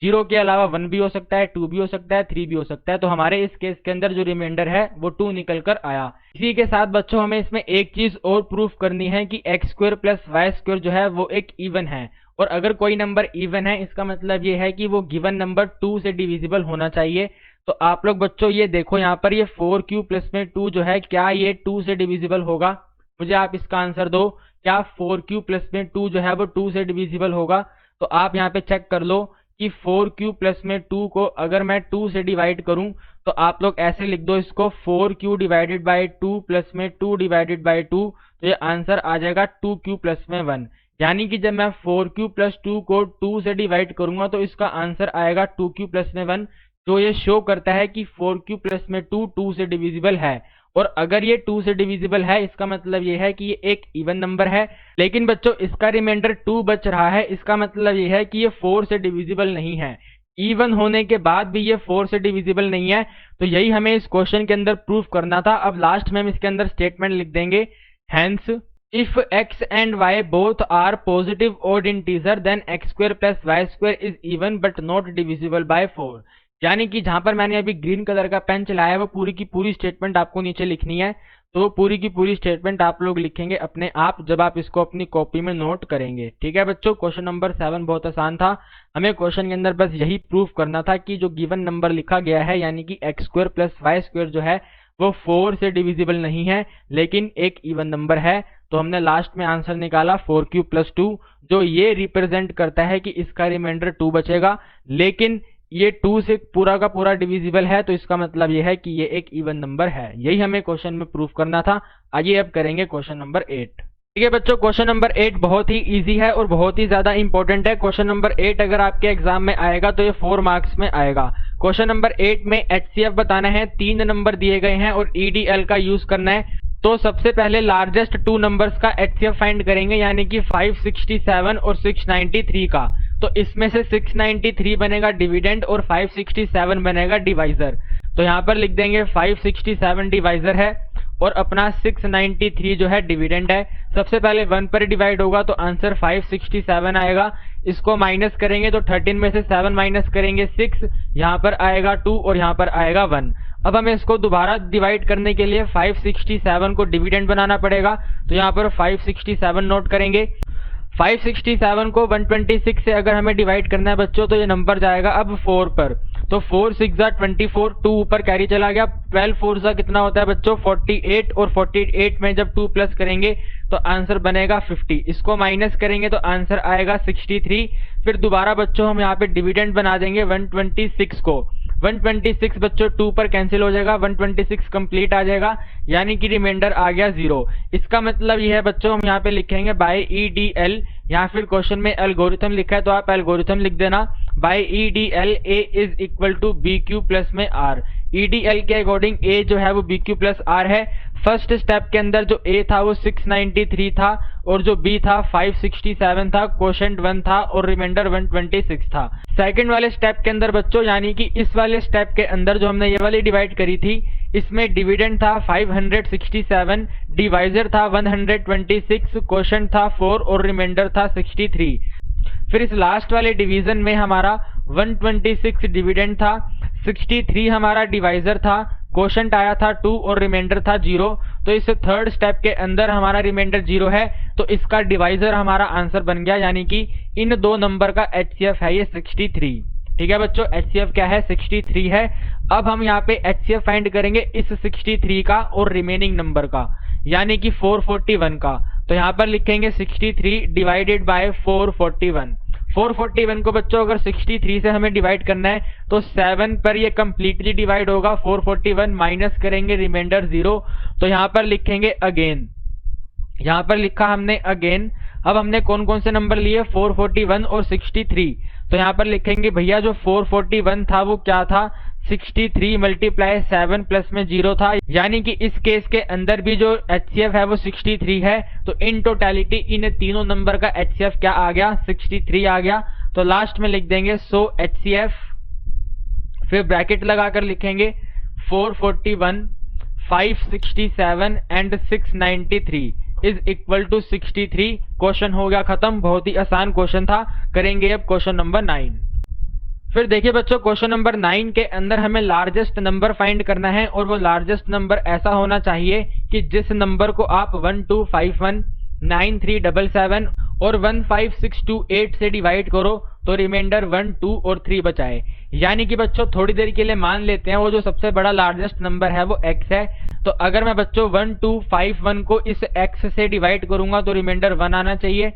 0 के अलावा 1 भी हो सकता है, 2 भी हो सकता है, 3 भी हो सकता है। तो हमारे इस केस के अंदर जो रिमाइंडर है वो 2 निकल कर आया। इसी के साथ बच्चों हमें इसमें एक चीज और प्रूफ करनी है कि x square plus y square जो है वो एक इवन है, और अगर कोई नंबर इवन है इसका मतलब ये है कि वो गिवन नंबर 2 से डिविजिबल होना चाहिए। तो आप लोग बच्चों ये देखो, यहाँ पर ये 4q प्लस में 2 जो है, क्या ये 2 से डिविजिबल होगा? मुझे आप इसका आंसर दो, क्या 4q प्लस में 2 जो है वो 2 से डिविजिबल होगा? तो आप यहाँ पे चेक कर लो कि 4q प्लस में 2 को अगर मैं 2 से डिवाइड करूं तो आप लोग ऐसे लिख दो इसको, 4q डिवाइडेड बाई 2 प्लस में 2 डिवाइडेड बाई 2, तो ये आंसर आ जाएगा 2q प्लस में 1। यानी कि जब मैं 4q प्लस 2 को 2 से डिवाइड करूंगा तो इसका आंसर आएगा 2q प्लस में 1, जो ये शो करता है कि 4q प्लस में 2 से डिविजिबल है। और अगर ये 2 से डिविजिबल है इसका मतलब ये है कि ये एक इवन नंबर है। लेकिन बच्चों इसका रिमाइंडर 2 बच रहा है, इसका मतलब ये है कि ये 4 से डिविजिबल नहीं है। इवन होने के बाद भी ये 4 से डिविजिबल नहीं है। तो यही हमें इस क्वेश्चन के अंदर प्रूफ करना था। अब लास्ट में हम इसके अंदर स्टेटमेंट लिख देंगे, hence If x and y both are positive odd integer then x square plus y square is even but not divisible by 4। यानी कि जहां पर मैंने अभी ग्रीन कलर का पेन चलाया है वो पूरी की पूरी स्टेटमेंट आपको नीचे लिखनी है। तो पूरी की पूरी स्टेटमेंट आप लोग लिखेंगे अपने आप जब आप इसको अपनी कॉपी में नोट करेंगे। ठीक है बच्चों, क्वेश्चन नंबर 7 बहुत आसान था। हमें क्वेश्चन के अंदर बस यही प्रूफ करना था कि जो गिवन नंबर लिखा गया है यानी कि x square plus y square जो है वो 4 से डिविजिबल नहीं है लेकिन एक इवन नंबर है। तो हमने लास्ट में आंसर निकाला 4 प्लस 2, जो ये रिप्रेजेंट करता है कि इसका रिमाइंडर 2 बचेगा, लेकिन ये 2 से पूरा का पूरा डिविजिबल है तो इसका मतलब ये है कि ये एक इवन नंबर है। यही हमें क्वेश्चन में प्रूफ करना था। आइए अब करेंगे क्वेश्चन नंबर 8। ठीक है बच्चों, क्वेश्चन नंबर 8 बहुत ही इजी है और बहुत ही ज्यादा इंपॉर्टेंट है। क्वेश्चन नंबर 8 अगर आपके एग्जाम में आएगा तो ये 4 मार्क्स में आएगा। क्वेश्चन नंबर 8 में HCF बताना है, 3 नंबर दिए गए हैं और EDL का यूज करना है। तो सबसे पहले लार्जेस्ट 2 नंबर्स का HCF फाइंड करेंगे यानी कि 567 और 693 का। तो इसमें से 693 बनेगा डिविडेंड और 567 बनेगा डिवाइजर। तो यहाँ पर लिख देंगे 567 डिवाइजर है और अपना 693 जो है डिविडेंड है। सबसे पहले 1 पर डिवाइड होगा तो आंसर 567 आएगा। इसको माइनस करेंगे तो 13 में से 7 माइनस करेंगे 6, यहाँ पर आएगा 2 और यहाँ पर आएगा 1। अब हमें इसको दोबारा डिवाइड करने के लिए 567 को डिविडेंड बनाना पड़ेगा। तो यहाँ पर 567 नोट करेंगे। 567 को 126 से अगर हमें डिवाइड करना है बच्चों तो ये नंबर जाएगा अब 4 पर। तो 4 6 24, 2 ऊपर कैरी चला गया। 12 4 सा कितना होता है बच्चों 48 और 48 में जब 2 प्लस करेंगे तो आंसर बनेगा 50। इसको माइनस करेंगे तो आंसर आएगा 63। फिर दोबारा बच्चों हम यहाँ पे डिविडेंड बना देंगे 126 को। 126 बच्चों 2 पर कैंसिल हो जाएगा, 126 कंप्लीट आ जाएगा यानी कि रिमाइंडर आ गया 0। इसका मतलब यह है बच्चों हम यहाँ पे लिखेंगे बाय EDL, या फिर क्वेश्चन में एल्गोरिथम लिखा है तो आप एल्गोरिथम लिख देना। By EDL A is equal to BQ plus में R। EDL के अकॉर्डिंग A जो है वो BQ प्लस R है। फर्स्ट स्टेप के अंदर जो A था वो 693 था और जो B था 567 था, क्वोशंट 1 था और रिमाइंडर 126 था। सेकंड वाले स्टेप के अंदर बच्चों यानी कि इस वाले स्टेप के अंदर जो हमने ये वाली डिवाइड करी थी इसमें डिविडेंड था 567, डिवाइजर था 126, क्वोशंट था 4 और रिमाइंडर था 63। फिर इस लास्ट वाले डिवीजन में हमारा 126 डिविडेंड था, 63 हमारा डिवाइजर था, क्वोशंट आया था 2 और रिमाइंडर था 0। तो इस थर्ड स्टेप के अंदर हमारा रिमाइंडर 0 है तो इसका डिवाइजर हमारा आंसर बन गया यानी कि इन 2 नंबर का HCF है ये 63। ठीक है बच्चों, HCF क्या है 63 है। अब हम यहाँ पे HCF फाइंड करेंगे इस 63 का और रिमेनिंग नंबर का यानी कि 441 का। तो यहाँ पर लिखेंगे 63 डिवाइडेड बाय 441। 441 को बच्चों अगर 63 से हमें डिवाइड करना है तो 7 पर ये कंप्लीटली डिवाइड होगा। 441 माइनस करेंगे रिमाइंडर 0। तो यहाँ पर लिखेंगे अगेन, यहाँ पर लिखा हमने अगेन। अब हमने कौन कौन से नंबर लिए 441 और 63। तो यहाँ पर लिखेंगे भैया जो 441 था वो क्या था 63 मल्टीप्लाई 7 प्लस में 0 था, यानी कि इस केस के अंदर भी जो HCF है वो 63 है। तो इन टोटलिटी इन तीनों नंबर का HCF क्या आ गया 63 आ गया। तो लास्ट में लिख देंगे सो HCF, फिर ब्रैकेट लगाकर लिखेंगे 441, 567 and 693 is equal to 63। Question हो गया खत्म। बहुत ही आसान क्वेश्चन था। करेंगे अब क्वेश्चन नंबर 9। फिर देखिए बच्चों क्वेश्चन नंबर 9 के अंदर हमें लार्जेस्ट नंबर फाइंड करना है और वो लार्जेस्ट नंबर ऐसा होना चाहिए कि जिस नंबर को आप 1251, 9377 और 15628 से डिवाइड करो तो रिमाइंडर 1, 2 और 3 बचाए। यानी कि बच्चों थोड़ी देर के लिए मान लेते हैं वो जो सबसे बड़ा लार्जेस्ट नंबर है वो x है। तो अगर मैं बच्चों 1251 को इस x से डिवाइड करूंगा तो रिमाइंडर 1 आना चाहिए।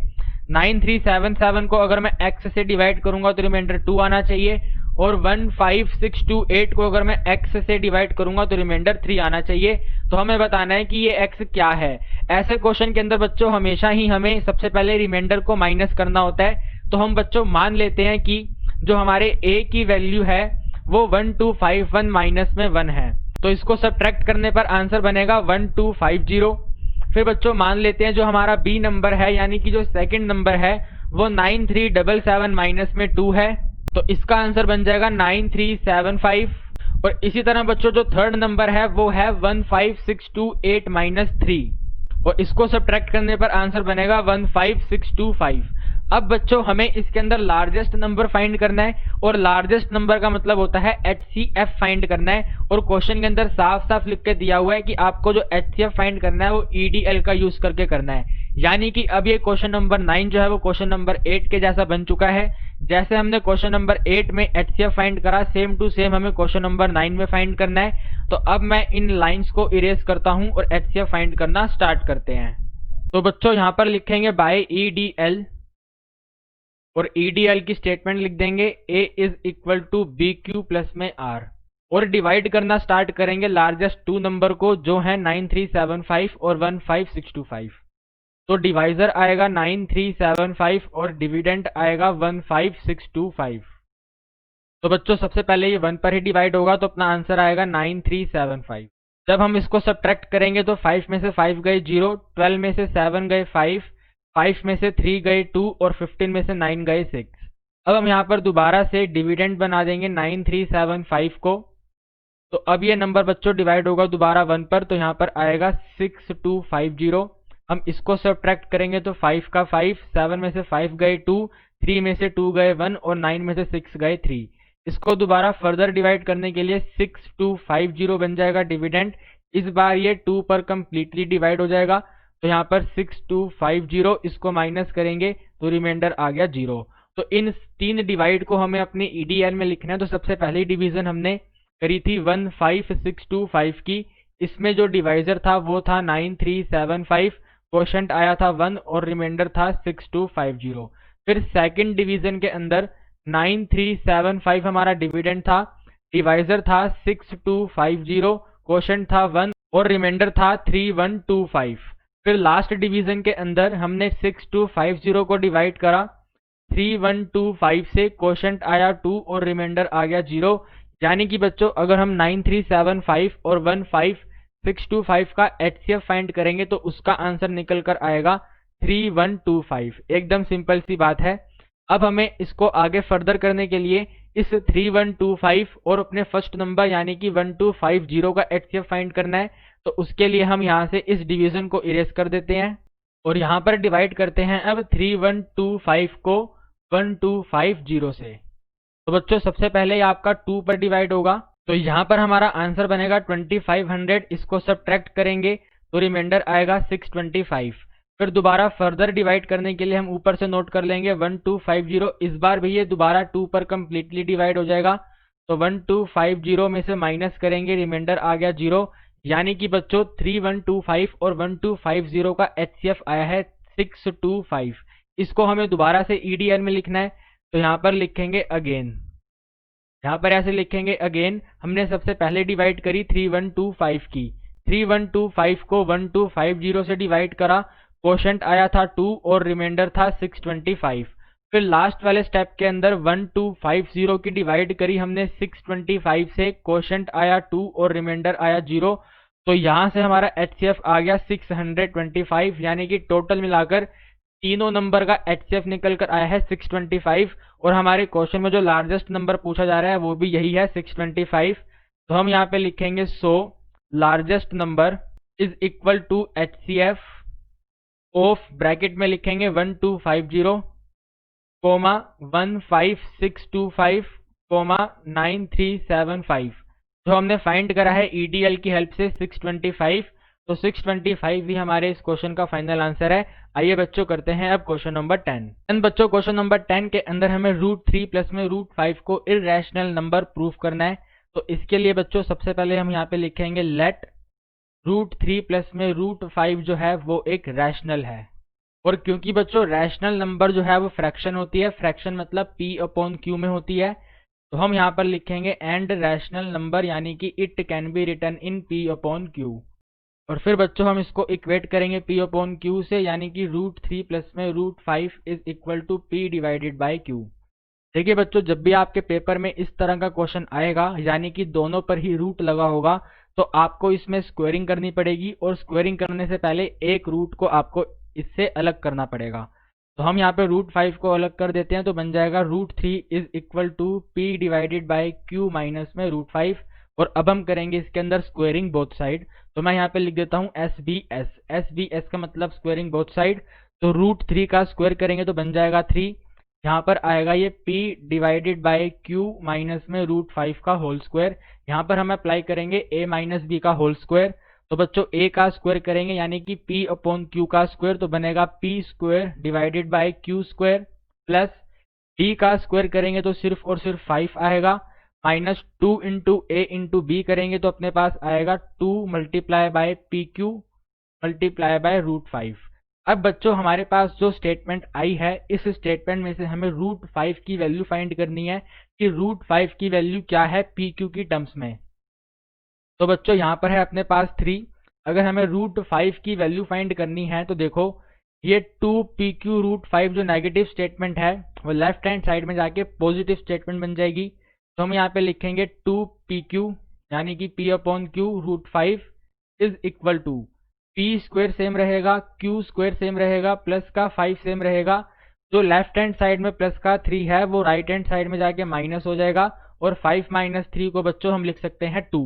9377 को अगर मैं x से डिवाइड करूंगा तो रिमाइंडर 2 आना चाहिए और 15628 को अगर मैं x से डिवाइड करूंगा तो रिमाइंडर 3 आना चाहिए। तो हमें बताना है कि ये x क्या है। ऐसे क्वेश्चन के अंदर बच्चों हमेशा ही हमें सबसे पहले रिमाइंडर को माइनस करना होता है। तो हम बच्चों मान लेते हैं कि जो हमारे a की वैल्यू है वो 1251 माइनस में 1 है। तो इसको सब्ट्रैक्ट करने पर आंसर बनेगा 1250। फिर बच्चों मान लेते हैं जो हमारा b नंबर है यानी कि जो सेकंड नंबर है वो 9377 माइनस में 2 है। तो इसका आंसर बन जाएगा 9375। और इसी तरह बच्चों जो थर्ड नंबर है वो है 15628 माइनस 3। और इसको सब्ट्रैक्ट करने पर आंसर बनेगा 15625। अब बच्चों हमें इसके अंदर लार्जेस्ट नंबर फाइंड करना है, और लार्जेस्ट नंबर का मतलब होता है HCF फाइंड करना है। और क्वेश्चन के अंदर साफ साफ लिख के दिया हुआ है कि आपको जो HCF फाइंड करना है वो EDL का यूज करके करना है। यानी कि अब ये क्वेश्चन नंबर 9 जो है वो क्वेश्चन नंबर 8 के जैसा बन चुका है। जैसे हमने क्वेश्चन नंबर 8 में HCF फाइंड करा, सेम टू सेम हमें क्वेश्चन नंबर 9 में फाइंड करना है। तो अब मैं इन लाइंस को इरेज करता हूं और HCF फाइंड करना स्टार्ट करते हैं। तो बच्चों यहां पर लिखेंगे बाय EDL, और EDL की स्टेटमेंट लिख देंगे A is equal to BQ plus में R, और डिवाइड करना स्टार्ट करेंगे लार्जेस्ट टू नंबर को जो है 9375 और 15625। तो डिवाइजर आएगा 9375 और डिविडेंड आएगा 15625। तो बच्चों सबसे पहले ये 1 पर ही डिवाइड होगा तो अपना आंसर आएगा 9375। जब हम इसको सब्ट्रैक्ट करेंगे तो 5 में से 5 गए 0, 12 में से 7 गए 5, 5 में से 3 गए 2 और 15 में से 9 गए 6। अब हम यहाँ पर दोबारा से डिविडेंड बना देंगे 9375 को। तो अब ये नंबर बच्चों डिवाइड होगा दोबारा 1 पर, तो यहाँ पर आएगा 6250। हम इसको सब्ट्रैक्ट करेंगे तो 5 का 5, 7 में से 5 गए 2, 3 में से 2 गए 1 और 9 में से 6 गए 3। इसको दोबारा फर्दर डिवाइड करने के लिए 6250 बन जाएगा डिविडेंड। इस बार ये 2 पर कंप्लीटली डिवाइड हो जाएगा, तो यहाँ पर 6250, इसको माइनस करेंगे तो रिमाइंडर आ गया 0। तो इन तीन डिवाइड को हमें अपने EDL में लिखना है। तो सबसे पहली डिवीजन हमने करी थी 15625 की, इसमें जो डिवाइजर था वो था 9375, क्वोशंट आया था 1 और रिमाइंडर था 6250। फिर सेकंड डिवीजन के अंदर 9375 हमारा डिविडेंड था, डिवाइजर था 6250, क्वोशंट था 1 और रिमाइंडर था 3125। फिर लास्ट डिवीजन के अंदर हमने 6250 को डिवाइड करा 3125 से, क्वोशंट आया 2 और रिमाइंडर आ गया 0। यानी कि बच्चों अगर हम 9375 और 15625 का HCF फाइंड करेंगे तो उसका आंसर निकल कर आएगा 3125। एकदम सिंपल सी बात है। अब हमें इसको आगे फर्दर करने के लिए इस 3125 और अपने फर्स्ट नंबर यानी कि 1250 का HCF फाइंड करना है। तो उसके लिए हम यहाँ से इस डिवीजन को इरेज कर देते हैं और यहाँ पर डिवाइड करते हैं अब 3125 को 1250 से। तो बच्चों सबसे पहले ये आपका 2 पर डिवाइड होगा, तो यहाँ पर हमारा आंसर बनेगा 2500। इसको सब्ट्रैक्ट करेंगे तो रिमाइंडर आएगा 625। फिर दोबारा फर्दर डिवाइड करने के लिए हम ऊपर से नोट कर लेंगे 1250। इस बार भी ये दोबारा 2 पर कंप्लीटली डिवाइड हो जाएगा, तो 1250 में से माइनस करेंगे, रिमाइंडर आ गया 0। यानी कि बच्चों 3125 और 1250 का HCF आया है 625। इसको हमें दोबारा से EDL में लिखना है, तो यहाँ पर लिखेंगे अगेन, यहाँ पर ऐसे लिखेंगे अगेन। हमने सबसे पहले डिवाइड करी 3125 की, 3125 को 1250 से डिवाइड करा, क्वोशंट आया था 2 और रिमाइंडर था 625। फिर लास्ट वाले स्टेप के अंदर 1250 की डिवाइड करी हमने 625 से, क्वोशंट आया 2 और रिमाइंडर आया 0। तो यहाँ से हमारा HCF आ गया 625। यानी कि टोटल मिलाकर तीनों नंबर का HCF निकल कर आया है 625। और हमारे क्वेश्चन में जो लार्जेस्ट नंबर पूछा जा रहा है वो भी यही है 625। तो हम यहाँ पे लिखेंगे so largest number is equal to HCF of, bracket में लिखेंगे 1250 कोमा 15625 कोमा 9375। जो हमने फाइंड करा है EDL की हेल्प से 625। तो 625 भी हमारे इस क्वेश्चन का फाइनल आंसर है। आइए बच्चों करते हैं अब क्वेश्चन नंबर 10। बच्चों क्वेश्चन नंबर 10 के अंदर हमें √3 प्लस में √5 को इरेशनल नंबर प्रूफ करना है। तो इसके लिए बच्चों सबसे पहले हम यहाँ पे लिखेंगे लेट √3 प्लस में √5 जो है वो एक रैशनल है। और क्योंकि बच्चों रैशनल नंबर जो है वो फ्रैक्शन होती है, फ्रैक्शन मतलब P/Q में होती है, तो हम यहाँ पर लिखेंगे एंड रैशनल नंबर यानी कि it can be written in P/Q। और फिर बच्चों हम इसको इक्वेट करेंगे P/Q से, यानी कि √3 प्लस में √5 is equal to P divided by Q। देखिए बच्चों जब भी आपके पेपर में इस तरह का क्वेश्चन आएगा यानी कि दोनों पर ही रूट लगा होगा, तो आपको इसमें स्क्वेयरिंग करनी पड़ेगी, और स्क्वेयरिंग करने से पहले एक रूट को आपको इससे अलग करना पड़ेगा। तो हम यहाँ पे √5 को अलग कर देते हैं, तो बन जाएगा √3 is equal to P divided by Q minus में √5। और अब हम करेंगे इसके अंदर स्क्वेयरिंग बोथ साइड। तो मैं यहाँ पे लिख देता हूँ एस का मतलब स्क्वेयरिंग बोथ साइड। तो √3 का स्क्वायर करेंगे तो बन जाएगा 3। यहाँ पर आएगा ये p divided by q minus में √5 का होल स्क्वायर। यहाँ पर हम अप्लाई करेंगे a माइनस बी का होल स्क्वायर। तो बच्चों a का स्क्वायर करेंगे यानी कि p अपॉन q का स्क्वायर, तो बनेगा p square divided by q square, plus b का स्क्वायर करेंगे तो सिर्फ और सिर्फ 5 आएगा, minus 2 into a into b करेंगे तो अपने पास आएगा 2 multiply by P Q multiply by √5। अब बच्चों हमारे पास जो स्टेटमेंट आई है, इस स्टेटमेंट में से हमें √5 की वैल्यू फाइंड करनी है कि √5 की वैल्यू क्या है पी क्यू की टर्म्स में। तो बच्चों यहाँ पर है अपने पास 3। अगर हमें √5 की वैल्यू फाइंड करनी है तो देखो ये 2pq√5 जो नेगेटिव स्टेटमेंट है वो लेफ्ट हैंड साइड में जाके पॉजिटिव स्टेटमेंट बन जाएगी। तो हम यहाँ पे लिखेंगे 2pq यानी कि p upon q √5 is equal to p square same रहेगा, q स्क्वायर सेम रहेगा, प्लस का 5 सेम रहेगा। जो लेफ्ट हैंड साइड में प्लस का 3 है वो राइट हैंड साइड में जाके माइनस हो जाएगा, और 5 माइनस 3 को बच्चों हम लिख सकते हैं 2।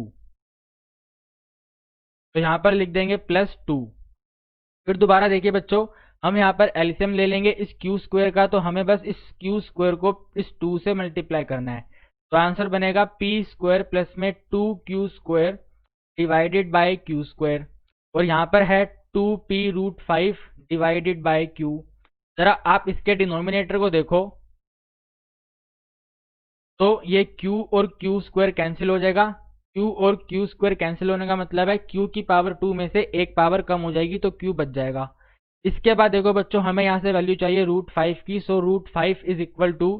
तो यहाँ पर लिख देंगे +2। फिर दोबारा देखिए बच्चों, हम यहाँ पर एलसीएम ले लेंगे इस क्यू स्क्वायर का, तो हमें बस इस क्यू स्क्वायर को इस 2 से मल्टीप्लाई करना है। तो आंसर बनेगा p स्क्वायर प्लस में 2q स्क्वायर डिवाइडेड बाय q स्क्वायर, और यहाँ पर है 2p√5 डिवाइडेड बाय q। जरा आप इसके डिनोमिनेटर को देखो तो ये q और q स्क्वायर कैंसिल हो जाएगा। q और q स्क्वायर कैंसिल होने का मतलब है q की पावर 2 में से एक पावर कम हो जाएगी तो q बच जाएगा। इसके बाद देखो बच्चों, हमें यहाँ से वैल्यू चाहिए √5 की। So √5 is equal to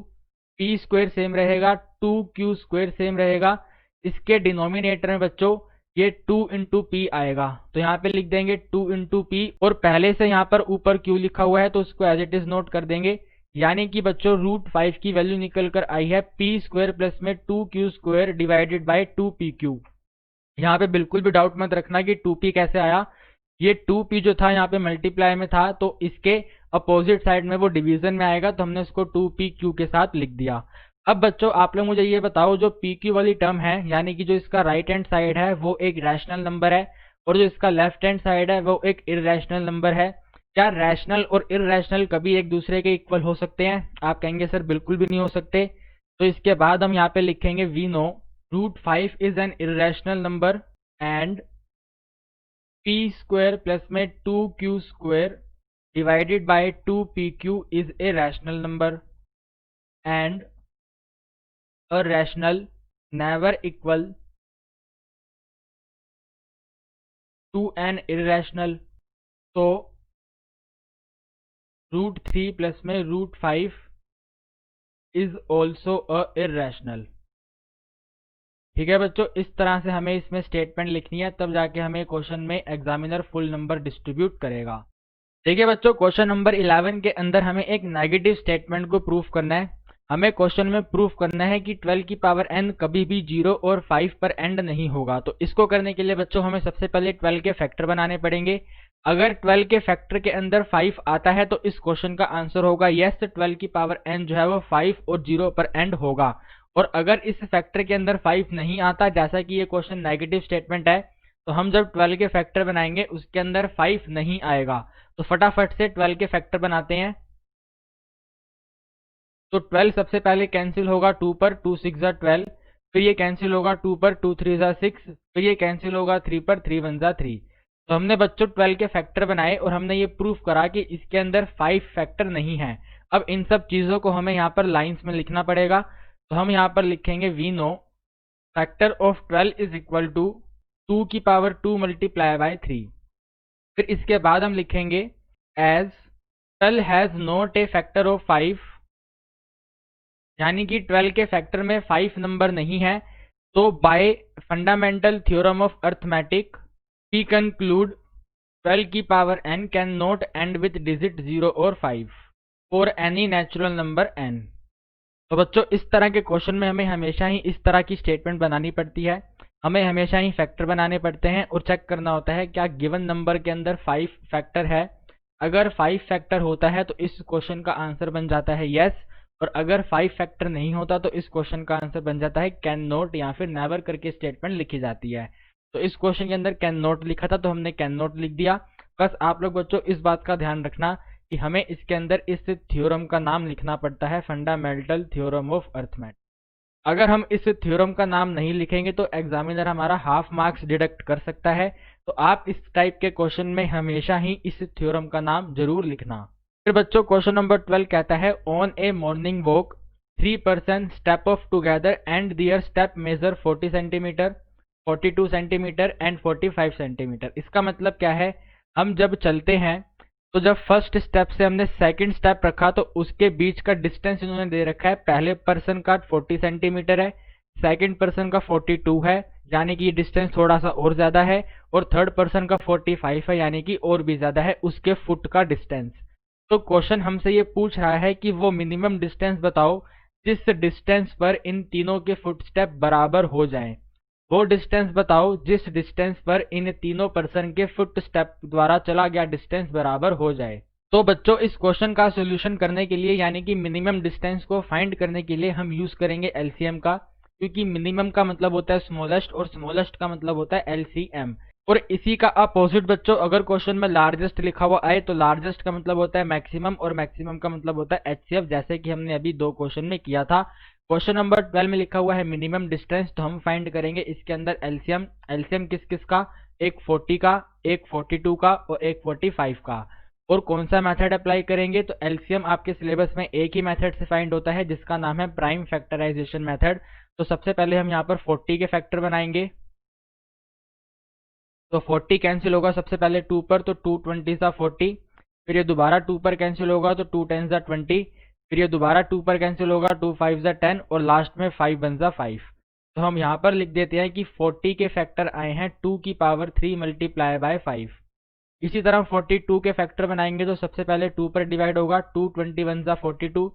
p square same रहेगा, 2q स्क्वायर सेम रहेगा। इसके डिनोमिनेटर में बच्चों ये 2 इंटू पी आएगा, तो यहाँ पे लिख देंगे 2 इंटू पी, और पहले से यहाँ पर ऊपर q लिखा हुआ है तो उसको एज इट इज नोट कर देंगे। यानी कि बच्चों √5 की वैल्यू निकल कर आई है p स्क्वायर प्लस में 2q स्क्वायर डिवाइडेड बाय 2pq। यहाँ पे बिल्कुल भी डाउट मत रखना कि 2p कैसे आया। ये 2p जो था यहाँ पे मल्टीप्लाई में था, तो इसके अपोजिट साइड में वो डिवीजन में आएगा, तो हमने इसको 2pq के साथ लिख दिया। अब बच्चों आप लोग मुझे ये बताओ, जो pq वाली टर्म है यानी कि जो इसका राइट हैंड साइड है वो एक रैशनल नंबर है, और जो इसका लेफ्ट हैंड साइड है वो एक इररेशनल नंबर है। क्या रैशनल और इररेशनल कभी एक दूसरे के इक्वल हो सकते हैं? आप कहेंगे सर बिल्कुल भी नहीं हो सकते। तो इसके बाद हम यहाँ पे लिखेंगे we know √5 is an irrational number and p square plus में 2q स्क्वायर divided by 2pq is a rational number and a rational never equal to an irrational। तो √3 प्लस में √5 इज ऑल्सो अ इर्रेशनल। ठीक है बच्चों, इस तरह से हमें इसमें स्टेटमेंट लिखनी है, तब जाके हमें क्वेश्चन में एग्जामिनर फुल नंबर डिस्ट्रीब्यूट करेगा। देखिए बच्चों, क्वेश्चन नंबर 11 के अंदर हमें एक नेगेटिव स्टेटमेंट को प्रूफ करना है। हमें क्वेश्चन में प्रूफ करना है कि 12 की पावर n कभी भी 0 और 5 पर एंड नहीं होगा। तो इसको करने के लिए बच्चों हमें सबसे पहले 12 के फैक्टर बनाने पड़ेंगे। अगर 12 के फैक्टर के अंदर 5 आता है तो इस क्वेश्चन का आंसर होगा यस, 12 की पावर n जो है वो 5 और 0 पर एंड होगा। और अगर इस फैक्टर के अंदर 5 नहीं आता, जैसा कि ये क्वेश्चन नेगेटिव स्टेटमेंट है, तो हम जब 12 के फैक्टर बनाएंगे उसके अंदर 5 नहीं आएगा। तो फटाफट से 12 के फैक्टर बनाते हैं। तो 12 सबसे पहले कैंसिल होगा 2 पर, 2 6 जा 12, फिर ये कैंसिल होगा 2 पर, 2 3 जा 6, फिर ये कैंसिल होगा 3 पर, 3 1 जा 3। तो हमने बच्चों 12 के फैक्टर बनाए और हमने ये प्रूफ करा कि इसके अंदर 5 फैक्टर नहीं है। अब इन सब चीज़ों को हमें यहाँ पर लाइन्स में लिखना पड़ेगा। तो हम यहाँ पर लिखेंगे we know factor of 12 is equal to 2 की पावर 2 मल्टीप्लाई बाय 3। फिर इसके बाद हम लिखेंगे as 12 has not a factor of 5, यानी कि 12 के फैक्टर में 5 नंबर नहीं है। तो by fundamental theorem of arithmetic we conclude 12 की power n can not end with digit 0 और 5 for any natural number n। तो बच्चों इस तरह के क्वेश्चन में हमें हमेशा ही इस तरह की स्टेटमेंट बनानी पड़ती है। हमें हमेशा ही फैक्टर बनाने पड़ते हैं और चेक करना होता है क्या गिवन नंबर के अंदर 5 फैक्टर है। अगर 5 फैक्टर होता है तो इस क्वेश्चन का आंसर बन जाता है यस, और अगर 5 फैक्टर नहीं होता तो इस क्वेश्चन का आंसर बन जाता है कैन नॉट या फिर नेवर करके स्टेटमेंट लिखी जाती है। तो इस क्वेश्चन के अंदर कैन नॉट लिखा था तो हमने कैन नॉट लिख दिया। बस आप लोग बच्चों इस बात का ध्यान रखना कि हमें इसके अंदर इस थ्योरम का नाम लिखना पड़ता है, फंडामेंटल थ्योरम ऑफ अर्थमेटिक्स। अगर हम इस थ्योरम का नाम नहीं लिखेंगे तो एग्जामिनर हमारा हाफ मार्क्स डिडक्ट कर सकता है। तो आप इस टाइप के क्वेश्चन में हमेशा ही इस थ्योरम का नाम जरूर लिखना। फिर बच्चों क्वेश्चन नंबर 12 कहता है on a morning walk 3 person step off together and their step measure 40 centimetre, 42 centimetre and 45 centimetre. इसका मतलब क्या है, हम जब चलते हैं तो जब फर्स्ट स्टेप से हमने सेकंड स्टेप रखा तो उसके बीच का डिस्टेंस इन्होंने दे रखा है, पहले पर्सन का 40 सेंटीमीटर है, सेकंड पर्सन का 42 है यानी कि डिस्टेंस थोड़ा सा और ज्यादा है, और थर्ड पर्सन का 45 है यानी कि और भी ज्यादा है उसके फुट का डिस्टेंस। तो क्वेश्चन हमसे ये पूछ रहा है कि वो मिनिमम डिस्टेंस बताओ जिस डिस्टेंस पर इन तीनों के फुट स्टेप बराबर हो जाएं। वो डिस्टेंस बताओ जिस डिस्टेंस पर इन तीनों पर्सन के फुट स्टेप द्वारा चला गया डिस्टेंस बराबर हो जाए। तो बच्चों इस क्वेश्चन का सॉल्यूशन करने के लिए यानी कि मिनिमम डिस्टेंस को फाइंड करने के लिए हम यूज करेंगे एलसीएम का, क्योंकि मिनिमम का मतलब होता है स्मॉलेस्ट और स्मॉलेस्ट का मतलब होता है एलसीएम। और इसी का अपोजिट बच्चों अगर क्वेश्चन में लार्जेस्ट लिखा हुआ आए तो लार्जेस्ट का मतलब होता है मैक्सिमम और मैक्सिमम का मतलब होता है एचसीएफ, जैसे कि हमने अभी दो क्वेश्चन में किया था। क्वेश्चन नंबर 12 में लिखा हुआ है मिनिमम डिस्टेंस, तो हम फाइंड करेंगे इसके अंदर एलसीएम। एलसीएम किस किस का, एक 40 का, एक 42 का और एक 45 का। और कौन सा मेथड अप्लाई करेंगे, तो एलसीएम आपके सिलेबस में एक ही मेथड से फाइंड होता है जिसका नाम है प्राइम फैक्टराइजेशन मेथड। तो सबसे पहले हम यहाँ पर 40 के फैक्टर बनाएंगे। तो 40 कैंसिल होगा सबसे पहले 2 पर, तो 2 20 सा 40, फिर ये दोबारा 2 पर कैंसिल होगा तो 2 10 सा 20, फिर ये दोबारा 2 पर कैंसिल होगा 2 5 सा 10 और लास्ट में 5 1 सा 5। तो हम यहाँ पर लिख देते हैं कि 40 के फैक्टर आए हैं 2 की पावर 3 मल्टीप्लाई बाय 5। इसी तरह 42 के फैक्टर बनाएंगे तो सबसे पहले 2 पर डिवाइड होगा 2 21 सा 42,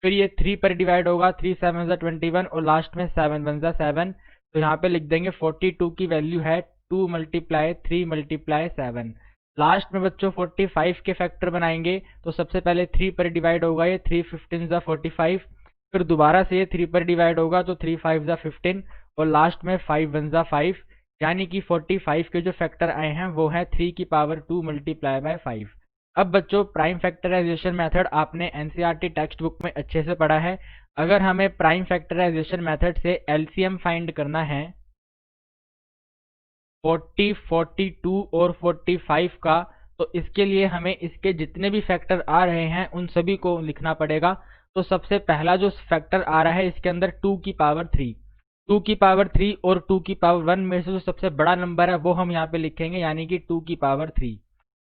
फिर ये 3 पर डिवाइड होगा 3 7 सा 21 और लास्ट में 7 1 सा 7। तो यहाँ पे लिख देंगे 42 की वैल्यू है 2 मल्टीप्लाई 3 मल्टीप्लाई 7। लास्ट में बच्चों 45 के फैक्टर बनाएंगे तो सबसे पहले 3 पर डिवाइड होगा ये 3 15 सा 45, फिर दोबारा से ये 3 पर डिवाइड होगा तो 3 5 सा 15 और लास्ट में 5 1 सा 5, यानी कि 45 के जो फैक्टर आए हैं वो है 3 की पावर 2 मल्टीप्लाई बाय 5। अब बच्चों प्राइम फैक्टराइजेशन मेथड आपने एनसीईआरटी टेक्स्ट बुक में अच्छे से पढ़ा है। अगर हमें प्राइम फैक्टराइजेशन मेथड से एलसीएम फाइंड करना है 40, 42 और 45 का, तो इसके लिए हमें इसके जितने भी फैक्टर आ रहे हैं उन सभी को लिखना पड़ेगा। तो सबसे पहला जो फैक्टर आ रहा है इसके अंदर 2 की पावर 3, 2 की पावर 3 और 2 की पावर 1 में से जो सबसे बड़ा नंबर है वो हम यहाँ पे लिखेंगे यानी कि 2 की पावर 3।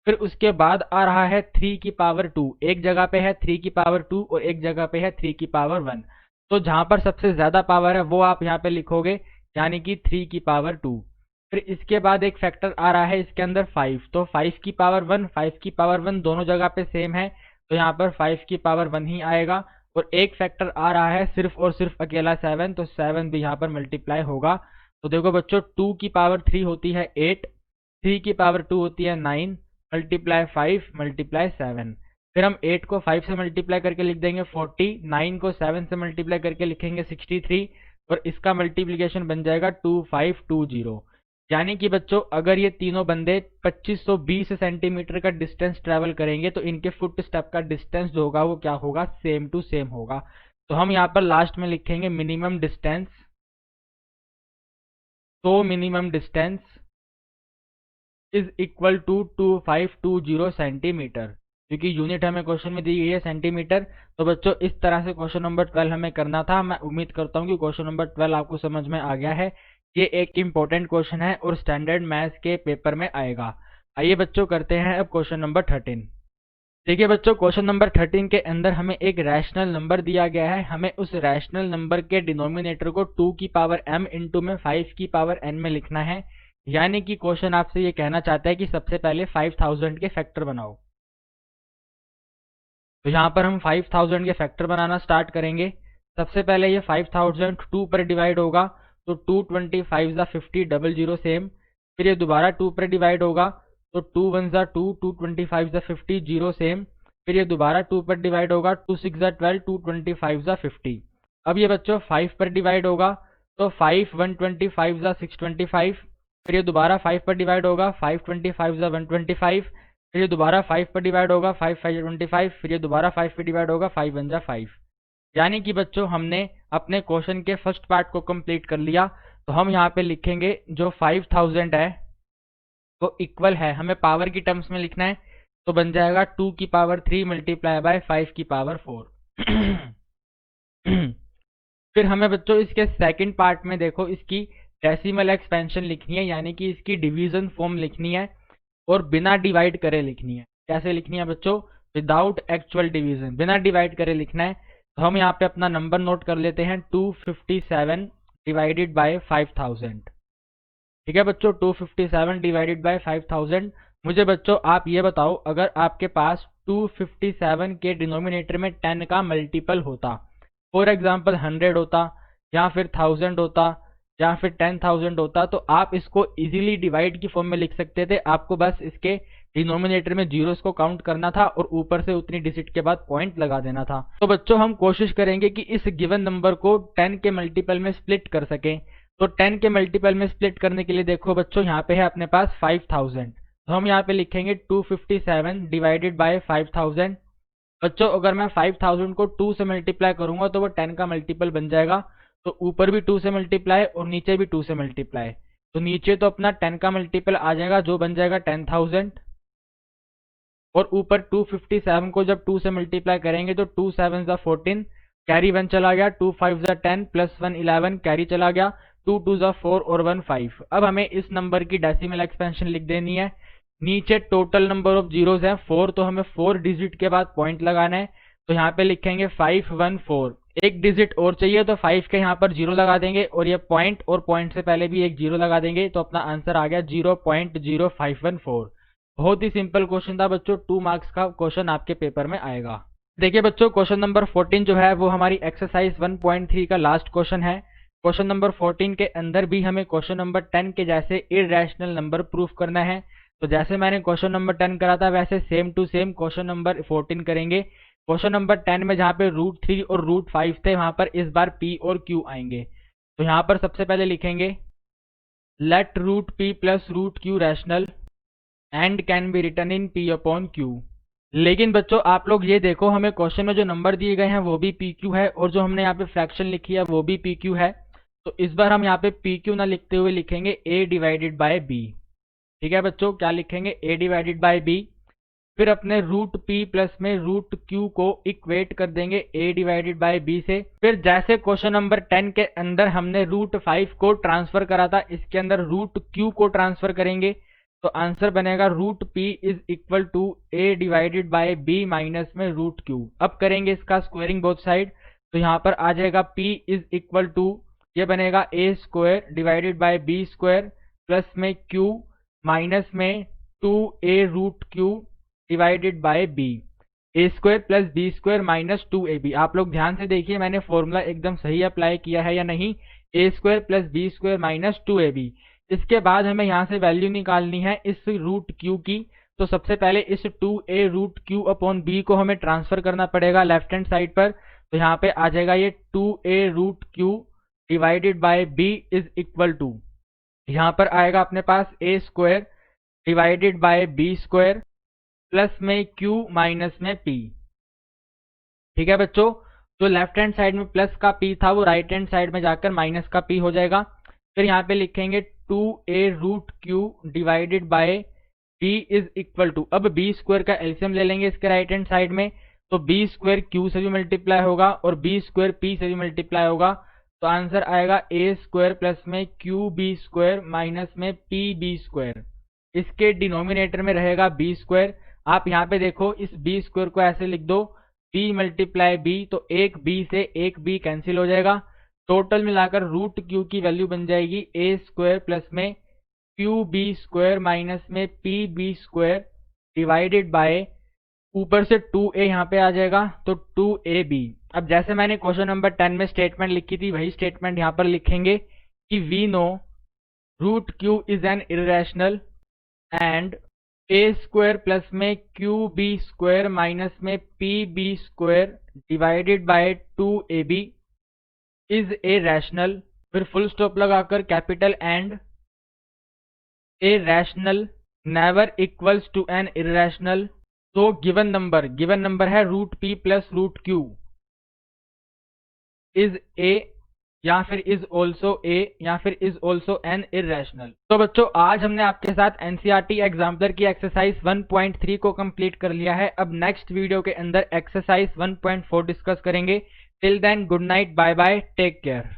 फिर उसके बाद आ रहा है 3 की पावर 2, एक जगह पे है 3 की पावर 2 और एक जगह पे है 3 की पावर 1। तो जहां पर सबसे ज्यादा पावर है वो आप यहाँ पे लिखोगे यानी कि 3 की पावर 2। फिर इसके बाद एक फैक्टर आ रहा है इसके अंदर 5, तो 5 की पावर 1, 5 की पावर 1 दोनों जगह पे सेम है तो यहाँ पर 5 की पावर 1 ही आएगा। और एक फैक्टर आ रहा है सिर्फ और सिर्फ अकेला 7, तो 7 भी यहाँ पर मल्टीप्लाई होगा। तो देखो बच्चों 2 की पावर 3 होती है 8, 3 की पावर 2 होती है 9 मल्टीप्लाई 5 मल्टीप्लाई 7। फिर हम 8 को 5 से मल्टीप्लाई करके लिख देंगे 40, 9 को 7 से मल्टीप्लाई करके लिखेंगे 63 और इसका मल्टीप्लीकेशन बन जाएगा 2520। यानी कि बच्चों अगर ये तीनों बंदे 2520 सेंटीमीटर का डिस्टेंस ट्रेवल करेंगे तो इनके फुट स्टेप का डिस्टेंस जो होगा वो क्या होगा, सेम टू सेम होगा। तो हम यहाँ पर लास्ट में लिखेंगे मिनिमम डिस्टेंस, तो minimum distance is equal to 2520 centimetre, क्योंकि यूनिट हमें क्वेश्चन में दी गई है सेंटीमीटर। तो बच्चों इस तरह से क्वेश्चन नंबर 12 हमें करना था। मैं उम्मीद करता हूँ कि क्वेश्चन नंबर 12 आपको समझ में आ गया है। ये एक इम्पोर्टेंट क्वेश्चन है और स्टैंडर्ड मैथ्स के पेपर में आएगा। आइए बच्चों करते हैं अब क्वेश्चन नंबर 13। देखिए बच्चों क्वेश्चन नंबर 13 के अंदर हमें एक रैशनल नंबर दिया गया है, हमें उस रैशनल नंबर के डिनोमिनेटर को 2 की पावर m इंटू में 5 की पावर n में लिखना है। यानी कि क्वेश्चन आपसे ये कहना चाहता है कि सबसे पहले 5000 के फैक्टर बनाओ। तो यहाँ पर हम 5000 के फैक्टर बनाना स्टार्ट करेंगे। सबसे पहले ये 5000 2 पर डिवाइड होगा तो 2 25 ज़ा 50 डबल जीरो सेम, फिर ये दोबारा 2 पर डिवाइड होगा तो 2 1 ज़ा 2, 2 25 ज़ा 50 जीरो सेम, फिर ये दोबारा 2 पर डिवाइड होगा, 2 6 जा 12, 2 25 जा 50। अब ये बच्चों 5 पर डिवाइड होगा, तो 5 125 जा 625। फिर ये दोबारा 5 पर डिवाइड होगा, 5 25 जा 125। फिर ये दोबारा 5 पर डिवाइड होगा, 5 5 25। फिर ये दोबारा 5 पर डिवाइड होगा, 5 1 जा 5। यानी कि बच्चों हमने अपने क्वेश्चन के फर्स्ट पार्ट को कंप्लीट कर लिया। तो हम यहाँ पे लिखेंगे जो 5000 है वो इक्वल है, हमें पावर की टर्म्स में लिखना है, तो बन जाएगा 2 की पावर 3 मल्टीप्लाई बाय 5 की पावर 4। फिर हमें बच्चों इसके सेकंड पार्ट में देखो इसकी डेसिमल एक्सपेंशन लिखनी है, यानी कि इसकी डिवीजन फॉर्म लिखनी है और बिना डिवाइड करे लिखनी है। कैसे लिखनी है बच्चों? विदाउट एक्चुअल डिवीजन, बिना डिवाइड करे लिखना है। तो हम यहाँ पे अपना नंबर नोट कर लेते हैं, 257 डिवाइडेड बाय 5000। ठीक है बच्चों, 257 डिवाइडेड बाय 5000। मुझे बच्चों आप ये बताओ, अगर आपके पास 257 के डिनोमिनेटर में 10 का मल्टीपल होता, फॉर एग्जाम्पल 100 होता, या फिर 1000 होता, या फिर 10,000 होता, तो आप इसको इजीली डिवाइड की फॉर्म में लिख सकते थे। आपको बस इसके डिनोमिनेटर में जीरोस को काउंट करना था और ऊपर से उतनी डिजिट के बाद पॉइंट लगा देना था। तो बच्चों हम कोशिश करेंगे कि इस गिवन नंबर को 10 के मल्टीपल में स्प्लिट कर सकें। तो 10 के मल्टीपल में स्प्लिट करने के लिए देखो बच्चों यहाँ पे है अपने पास 5000, तो हम यहाँ पे लिखेंगे 257 डिवाइडेड बाय 5000। बच्चों अगर मैं 5000 को 2 से मल्टीप्लाई करूंगा तो वो 10 का मल्टीपल बन जाएगा। तो ऊपर भी 2 से मल्टीप्लाई और नीचे भी 2 से मल्टीप्लाई, तो नीचे तो अपना 10 का मल्टीपल आ जाएगा जो बन जाएगा 10,000, और ऊपर 257 को जब 2 से मल्टीप्लाई करेंगे तो 2 7 जा 14, कैरी 1 चला गया, 2 5 जा 10 प्लस 1 11, कैरी चला गया, 2 2 जा 4 और 1 5। अब हमें इस नंबर की डेसिमल एक्सपेंशन लिख देनी है। नीचे टोटल नंबर ऑफ जीरोस है 4, तो हमें 4 डिजिट के बाद पॉइंट लगाना है। तो यहाँ पे लिखेंगे 514, एक डिजिट और चाहिए तो 5 के यहाँ पर जीरो लगा देंगे और ये पॉइंट और पॉइंट से पहले भी एक जीरो लगा देंगे, तो अपना आंसर आ गया 0.0514। बहुत ही सिंपल क्वेश्चन था बच्चों, 2 मार्क्स का क्वेश्चन आपके पेपर में आएगा। देखिए बच्चों क्वेश्चन नंबर 14 जो है वो हमारी एक्सरसाइज 1.3 का लास्ट क्वेश्चन है। क्वेश्चन नंबर 14 के अंदर भी हमें क्वेश्चन नंबर 10 के जैसे इरेशनल नंबर प्रूफ करना है। तो जैसे मैंने क्वेश्चन नंबर 10 करा था वैसे same to same question number 14 करेंगे। क्वेश्चन नंबर 10 में जहाँ पे √3 और √5 थे वहां पर इस बार p और q आएंगे। तो यहाँ पर सबसे पहले लिखेंगे let √p plus √q rational and can be written in p upon q। लेकिन बच्चों आप लोग ये देखो, हमें क्वेश्चन में जो नंबर दिए गए हैं वो भी pq है और जो हमने यहाँ पे फ्रैक्शन लिखी है वो भी pq है। तो इस बार हम यहाँ पे pq ना लिखते हुए लिखेंगे a डिवाइडेड बाय b। ठीक है बच्चों, क्या लिखेंगे? a divided by b। फिर अपने √p प्लस में √q को इक्वेट कर देंगे a डिवाइडेड बाय b से। फिर जैसे क्वेश्चन नंबर 10 के अंदर हमने √5 को ट्रांसफर करा था, इसके अंदर √q को ट्रांसफर करेंगे, तो आंसर बनेगा √p is equal to a divided by b minus में √q। अब करेंगे इसका स्क्वायरिंग बोथ साइड, तो यहाँ पर आ जाएगा p इज इक्वल टू, ये बनेगा a square divided by b square plus में q माइनस में 2a√q divided by b, a square plus b square minus 2ab। आप लोग ध्यान से देखिए मैंने फॉर्मूला एकदम सही अप्लाई किया है या नहीं, a square plus b square minus 2ab। इसके बाद हमें यहाँ से वैल्यू निकालनी है इस √q की। तो सबसे पहले इस 2a√q अपॉन b को हमें ट्रांसफर करना पड़ेगा लेफ्ट हैंड साइड पर। तो यहाँ पे आ जाएगा ये 2a√q divided by b is equal to, यहाँ पर आएगा अपने पास a square divided by b square plus में q माइनस में p। ठीक है बच्चों, जो लेफ्ट हैंड साइड में प्लस का p था वो राइट हैंड साइड में जाकर माइनस का p हो जाएगा। फिर यहाँ पे लिखेंगे 2a√q divided by b is equal to, अब b स्क्वायर का एलसीएम ले लेंगे इसके राइट हैंड साइड में, तो b स्क्वायर q से भी मल्टीप्लाई होगा और b स्क्वायर p से भी मल्टीप्लाई होगा, तो आंसर आएगा a स्क्वायर प्लस में qb स्क्वायर माइनस में pb स्क्वायर। इसके डिनोमिनेटर में रहेगा b स्क्वायर। आप यहाँ पे देखो इस b स्क्वायर को ऐसे लिख दो, b मल्टीप्लाई b, तो एक b से एक b कैंसिल हो जाएगा। टोटल मिलाकर √q की वैल्यू बन जाएगी a स्क्वायर प्लस में qb स्क्वायर माइनस में pb स्क्वायर डिवाइडेड बाय, ऊपर से 2a यहाँ पे आ जाएगा तो 2ab। अब जैसे मैंने क्वेश्चन नंबर 10 में स्टेटमेंट लिखी थी वही स्टेटमेंट यहाँ पर लिखेंगे कि we know √q is an irrational and a square plus में क्यू बी स्क्वायर माइनस में p b square divided by 2ab is a rational, फिर फुल स्टॉप लगाकर capital and, a rational never equals to an irrational. तो given number है root p plus root q is a या फिर is also a या फिर is also an irrational. तो बच्चों आज हमने आपके साथ एनसीईआरटी एग्जाम्पलर की एक्सरसाइज 1.3 को कंप्लीट कर लिया है। अब नेक्स्ट वीडियो के अंदर एक्सरसाइज 1.4 डिस्कस करेंगे। Till then good night, bye bye, take care.